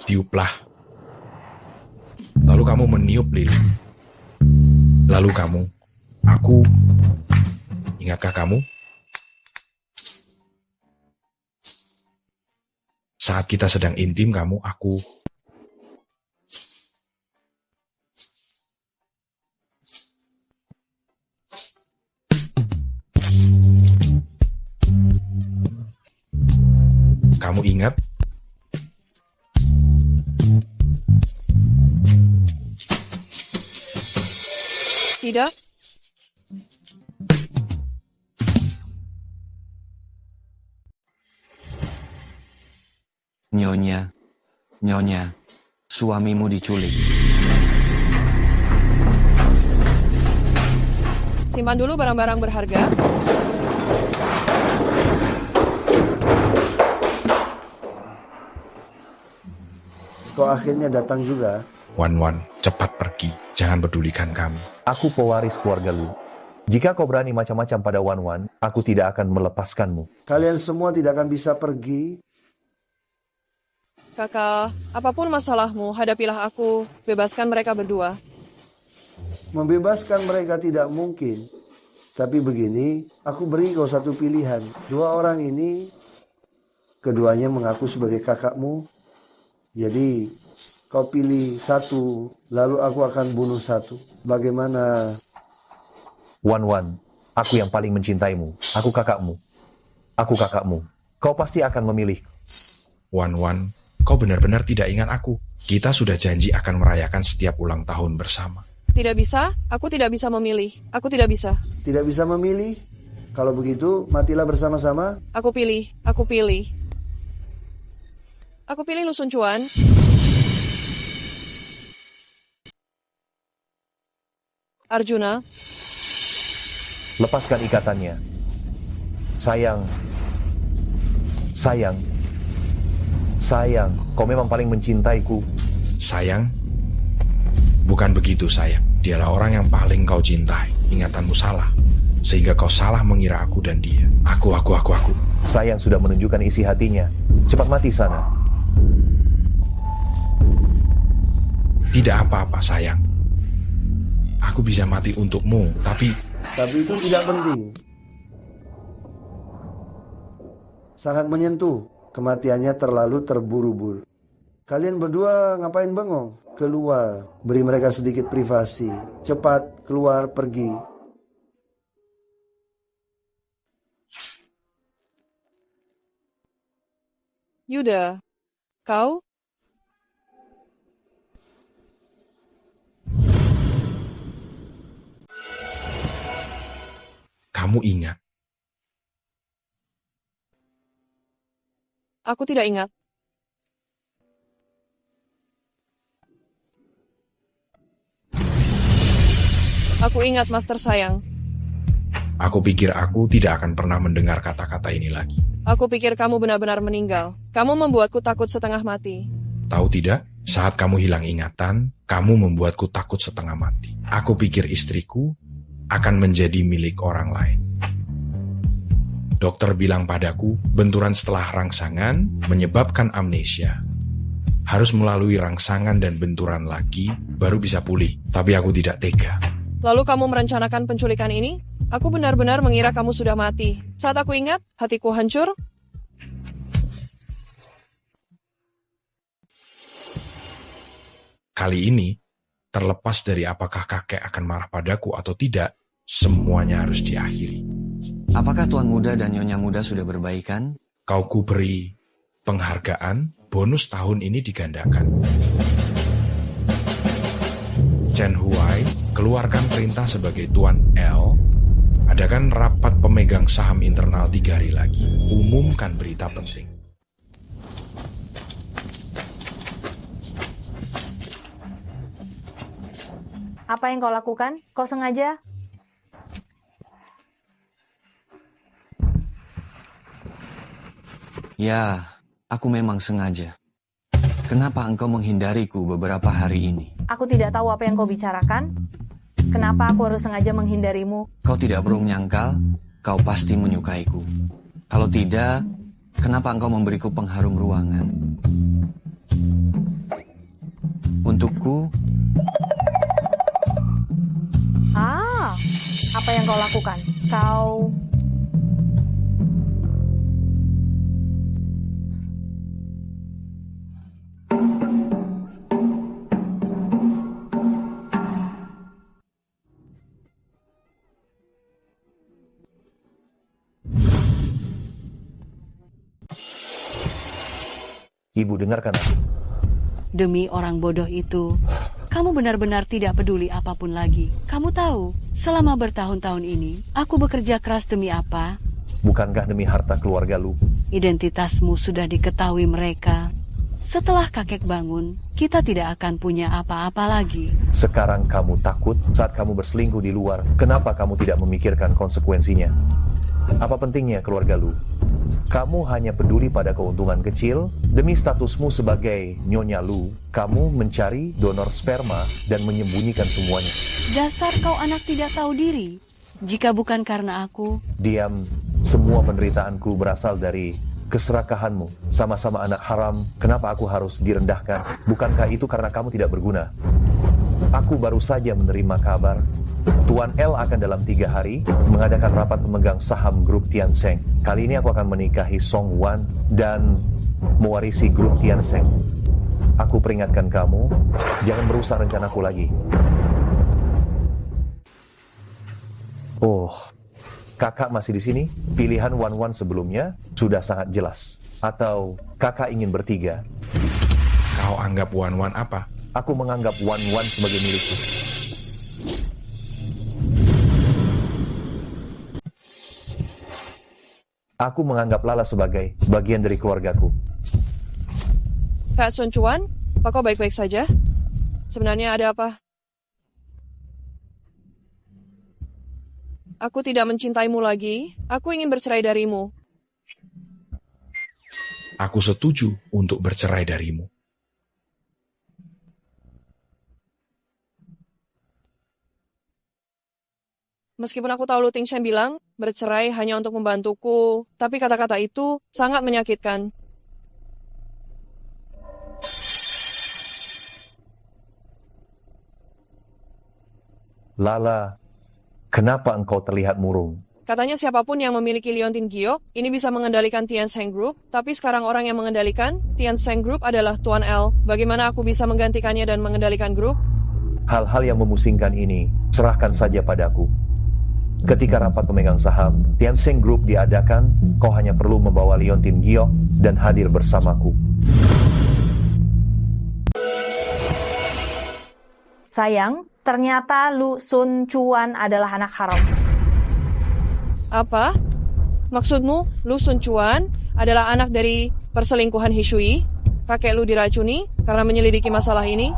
Tiuplah. Lalu kamu meniup lilin. Lalu kamu, aku, ingatkah kamu? Saat kita sedang intim, kamu, aku. Kamu ingat? Tidak. Nyonya, suamimu diculik. Simpan dulu barang-barang berharga. Kau akhirnya datang juga. Wan, cepat pergi. Jangan pedulikan kami. Aku pewaris keluarga Lu. Jika kau berani macam-macam pada Wan, aku tidak akan melepaskanmu. Kalian semua tidak akan bisa pergi. Kakak, apapun masalahmu, hadapilah aku. Bebaskan mereka berdua. Membebaskan mereka tidak mungkin. Tapi begini, aku beri kau satu pilihan. Dua orang ini, keduanya mengaku sebagai kakakmu. Jadi, kau pilih satu, lalu aku akan bunuh satu. Bagaimana? Wan, aku yang paling mencintaimu. Aku kakakmu. Aku kakakmu. Kau pasti akan memilih. Wan, kau benar-benar tidak ingat aku. Kita sudah janji akan merayakan setiap ulang tahun bersama. Tidak bisa, aku tidak bisa memilih. Aku tidak bisa. Tidak bisa memilih? Kalau begitu, matilah bersama-sama. Aku pilih. Aku pilih Lu Sun Quan. Arjuna. Lepaskan ikatannya. Sayang, kau memang paling mencintaiku. Sayang? Bukan begitu, sayang. Dialah orang yang paling kau cintai. Ingatanmu salah. Sehingga kau salah mengira aku dan dia. Aku. Sayang sudah menunjukkan isi hatinya. Cepat mati sana. Tidak apa-apa, sayang. Aku bisa mati untukmu, tapi itu tidak penting. Sangat menyentuh, kematiannya terlalu terburu-buru. Kalian berdua ngapain bengong? Keluar, beri mereka sedikit privasi. Cepat, keluar, pergi. Yuda, kau? kamu ingat. Aku tidak ingat. Aku ingat, Master sayang. Aku pikir aku tidak akan pernah mendengar kata-kata ini lagi. Aku pikir kamu benar-benar meninggal. Kamu membuatku takut setengah mati. Tahu tidak, saat kamu hilang ingatan, kamu membuatku takut setengah mati. Aku pikir istriku akan menjadi milik orang lain. Dokter bilang padaku, benturan setelah rangsangan menyebabkan amnesia. Harus melalui rangsangan dan benturan lagi, baru bisa pulih. Tapi aku tidak tega. Lalu kamu merencanakan penculikan ini? Aku benar-benar mengira kamu sudah mati. Saat aku ingat, hatiku hancur. Kali ini, terlepas dari apakah kakek akan marah padaku atau tidak, semuanya harus diakhiri. Apakah Tuan Muda dan Nyonya Muda sudah berbaikan? Kau kuberi penghargaan, bonus tahun ini digandakan. Chen Huai keluarkan perintah sebagai Tuan L. Adakan rapat pemegang saham internal 3 hari lagi. Umumkan berita penting. Apa yang kau lakukan? Kau sengaja? Ya, aku memang sengaja. Kenapa engkau menghindariku beberapa hari ini? Aku tidak tahu apa yang kau bicarakan. Kenapa aku harus sengaja menghindarimu? Kau tidak perlu menyangkal, kau pasti menyukaiku. Kalau tidak, kenapa engkau memberiku pengharum ruangan? Untukku... Apa yang kau lakukan? Kau... Ibu, dengarkan aku. Demi orang bodoh itu, kamu benar-benar tidak peduli apapun lagi. Kamu tahu, selama bertahun-tahun ini, aku bekerja keras demi apa? Bukankah demi harta keluarga lu? Identitasmu sudah diketahui mereka. Setelah kakek bangun, kita tidak akan punya apa-apa lagi. Sekarang kamu takut saat kamu berselingkuh di luar. Kenapa kamu tidak memikirkan konsekuensinya? Apa pentingnya keluarga lu? Kamu hanya peduli pada keuntungan kecil. Demi statusmu sebagai Nyonya Lu, kamu mencari donor sperma dan menyembunyikan semuanya. Dasar kau anak tidak tahu diri. Jika bukan karena aku... Diam, semua penderitaanku berasal dari keserakahanmu. Sama-sama anak haram, kenapa aku harus direndahkan? Bukankah itu karena kamu tidak berguna? Aku baru saja menerima kabar Tuan L akan dalam 3 hari mengadakan rapat pemegang saham grup Tiansheng. Kali ini aku akan menikahi Song Wan dan mewarisi grup Tiansheng. Aku peringatkan kamu, jangan merusak rencanaku lagi. Oh, kakak masih di sini? Pilihan Wan Wan sebelumnya sudah sangat jelas. Atau kakak ingin bertiga? Kau anggap Wan Wan apa? Aku menganggap Wan Wan sebagai milikku. Aku menganggap Lala sebagai bagian dari keluargaku. Pak Sun Chuan, apa kau baik-baik saja? Sebenarnya ada apa? Aku tidak mencintaimu lagi. Aku ingin bercerai darimu. Aku setuju untuk bercerai darimu. Meskipun aku tahu Lu Tingshan bilang, bercerai hanya untuk membantuku, tapi kata-kata itu sangat menyakitkan. Lala, kenapa engkau terlihat murung? Katanya siapapun yang memiliki Liontin Giok, ini bisa mengendalikan Tian Sheng Group, tapi sekarang orang yang mengendalikan Tian Sheng Group adalah Tuan L. Bagaimana aku bisa menggantikannya dan mengendalikan grup? Hal-hal yang memusingkan ini, serahkan saja padaku. Ketika rapat pemegang saham, Tian Sheng Group diadakan, kau hanya perlu membawa Liontin Giok dan hadir bersamaku. Sayang, ternyata Lu Sun Chuan adalah anak haram. Apa? Maksudmu, Lu Sun Chuan adalah anak dari perselingkuhan Hishui? Kakek Lu diracuni karena menyelidiki masalah ini?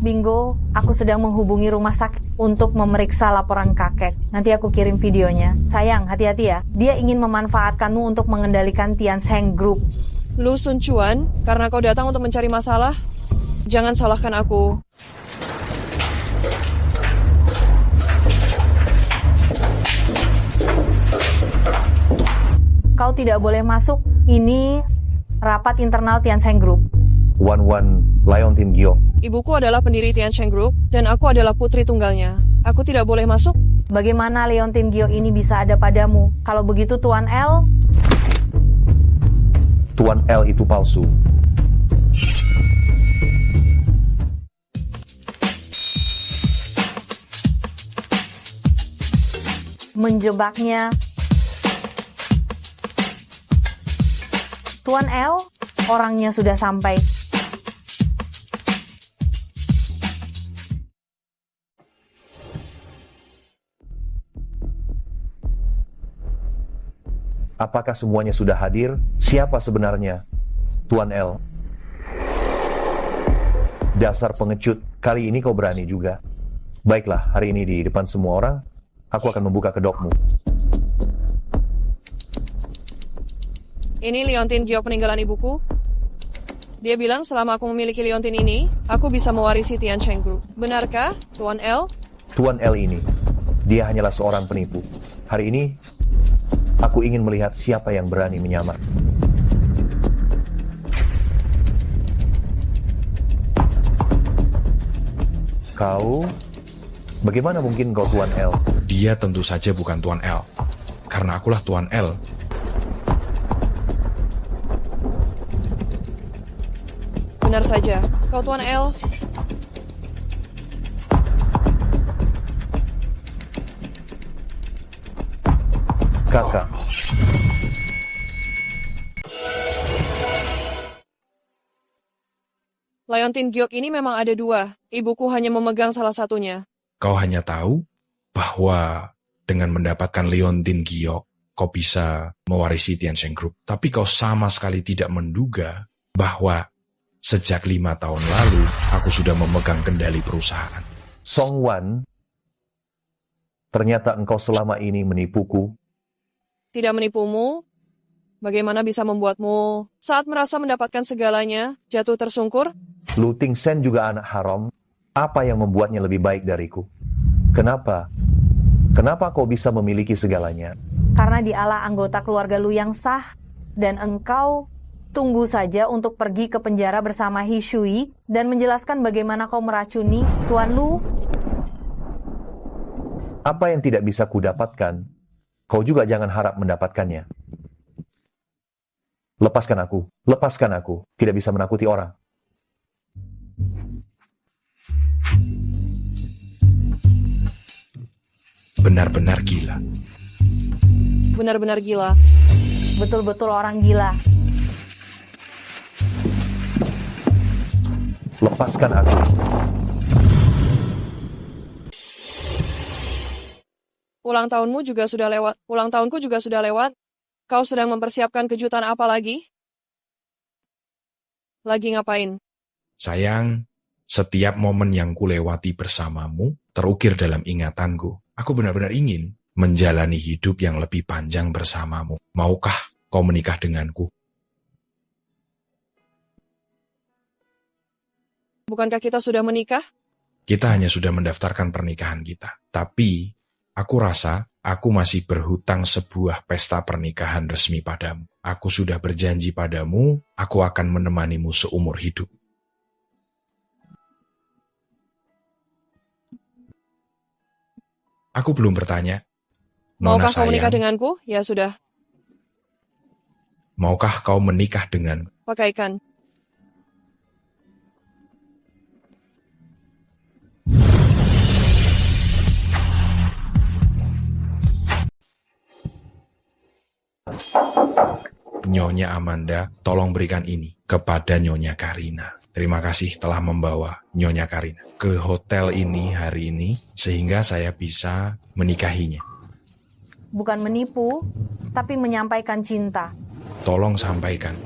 Bingo, aku sedang menghubungi rumah sakit untuk memeriksa laporan kakek. Nanti aku kirim videonya. Sayang, hati-hati ya. Dia ingin memanfaatkanmu untuk mengendalikan Tian Sheng Group. Lu Sun Chuan, karena kau datang untuk mencari masalah, jangan salahkan aku. Kau tidak boleh masuk. Ini rapat internal Tian Sheng Group. Wan Liontin Giok. Ibuku adalah pendiri Tian Sheng Group, dan aku adalah putri tunggalnya. Aku tidak boleh masuk? Bagaimana Liontin Giok ini bisa ada padamu? Kalau begitu Tuan L? Tuan L itu palsu. Menjebaknya. Tuan L, orangnya sudah sampai. Apakah semuanya sudah hadir? Siapa sebenarnya? Tuan L. Dasar pengecut, kali ini kau berani juga. Baiklah, hari ini di depan semua orang, aku akan membuka kedokmu. Ini Liontin Giok peninggalan ibuku. Dia bilang selama aku memiliki Liontin ini, aku bisa mewarisi Tian Sheng Group. Benarkah, Tuan L? Tuan L ini, dia hanyalah seorang penipu. Hari ini, aku ingin melihat siapa yang berani menyamar. Kau, bagaimana mungkin kau Tuan L? Dia tentu saja bukan Tuan L, karena akulah Tuan L. Benar saja, kau Tuan L. Kakak. Liontin Giok ini memang ada dua. Ibuku hanya memegang salah satunya. Kau hanya tahu bahwa dengan mendapatkan Liontin Giok, kau bisa mewarisi Tian Sheng Group. Tapi kau sama sekali tidak menduga bahwa sejak 5 tahun lalu, aku sudah memegang kendali perusahaan. Song Wan, ternyata engkau selama ini menipuku. Tidak menipumu? Bagaimana bisa membuatmu saat merasa mendapatkan segalanya, jatuh tersungkur? Lu Ting Sen juga anak haram. Apa yang membuatnya lebih baik dariku? Kenapa? Kenapa kau bisa memiliki segalanya? Karena dialah anggota keluarga Lu yang sah, dan engkau tunggu saja untuk pergi ke penjara bersama Hishui dan menjelaskan bagaimana kau meracuni Tuan Lu. Apa yang tidak bisa kudapatkan, kau juga jangan harap mendapatkannya. Lepaskan aku, tidak bisa menakuti orang. Benar-benar gila. Benar-benar gila. Betul-betul orang gila. Lepaskan aku. Ulang tahunmu juga sudah lewat. Ulang tahunku juga sudah lewat. Kau sedang mempersiapkan kejutan apa lagi? Lagi ngapain? Sayang, setiap momen yang kulewati bersamamu terukir dalam ingatanku. Aku benar-benar ingin menjalani hidup yang lebih panjang bersamamu. Maukah kau menikah denganku? Bukankah kita sudah menikah? Kita hanya sudah mendaftarkan pernikahan kita. Tapi, aku rasa aku masih berhutang sebuah pesta pernikahan resmi padamu. Aku sudah berjanji padamu, aku akan menemanimu seumur hidup. Aku belum bertanya. Nona Maukah kau menikah sayang, denganku? Ya sudah, maukah kau menikah dengan... pakaikan. Nyonya Amanda, tolong berikan ini kepada Nyonya Karina. Terima kasih telah membawa Nyonya Karina ke hotel ini hari ini, sehingga saya bisa menikahinya. Bukan menipu, tapi menyampaikan cinta. Tolong sampaikan.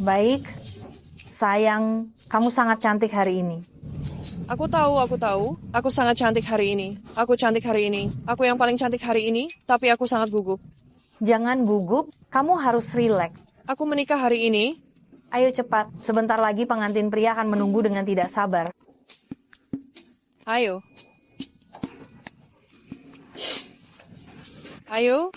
Baik, sayang, kamu sangat cantik hari ini. Aku tahu. Aku sangat cantik hari ini. Aku cantik hari ini. Aku yang paling cantik hari ini, tapi aku sangat gugup. Jangan gugup, kamu harus rileks. Aku menikah hari ini. Ayo cepat, sebentar lagi pengantin pria akan menunggu dengan tidak sabar. Ayo. Ayo.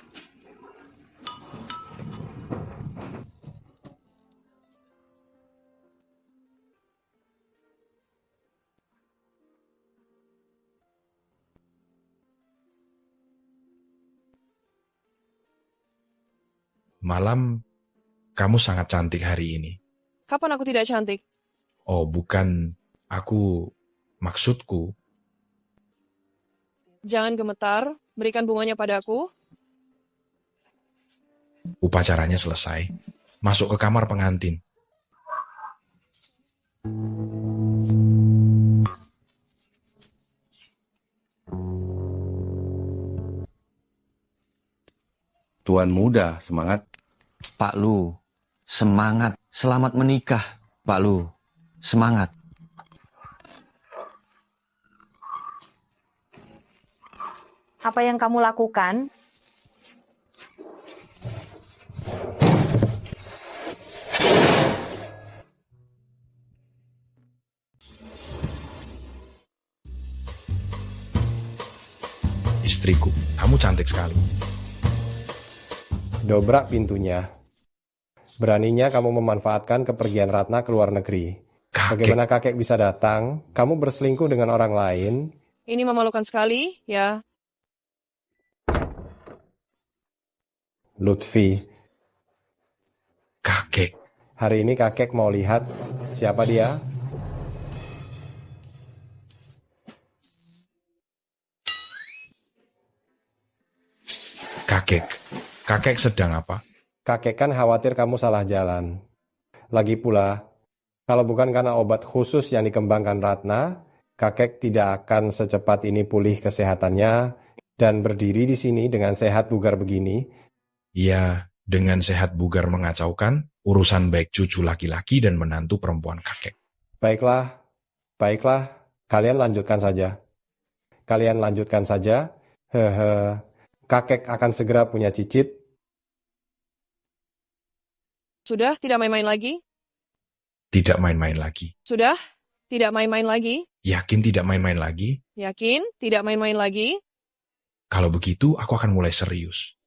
Malam, kamu sangat cantik hari ini. Kapan aku tidak cantik? Oh, bukan aku, maksudku. Jangan gemetar, berikan bunganya padaku. Upacaranya selesai. Masuk ke kamar pengantin. Tuan muda, semangat. Pak Lu, semangat. Selamat menikah, Pak Lu. Semangat. Apa yang kamu lakukan? Istriku, kamu cantik sekali. Dobrak pintunya. Beraninya kamu memanfaatkan kepergian Ratna ke luar negeri. Bagaimana kakek bisa datang? Kamu berselingkuh dengan orang lain? Ini memalukan sekali, ya. Lutfi. Kakek. Hari ini kakek mau lihat siapa dia? Kakek sedang apa? Kakek kan khawatir kamu salah jalan. Lagi pula, kalau bukan karena obat khusus yang dikembangkan Ratna, kakek tidak akan secepat ini pulih kesehatannya dan berdiri di sini dengan sehat bugar begini. Iya, dengan sehat bugar mengacaukan, urusan baik cucu laki-laki dan menantu perempuan kakek. Baiklah, kalian lanjutkan saja. Hehe, kakek akan segera punya cicit. Sudah, tidak main-main lagi? Tidak main-main lagi. Sudah, tidak main-main lagi? Yakin tidak main-main lagi? Yakin, tidak main-main lagi? Kalau begitu, aku akan mulai serius.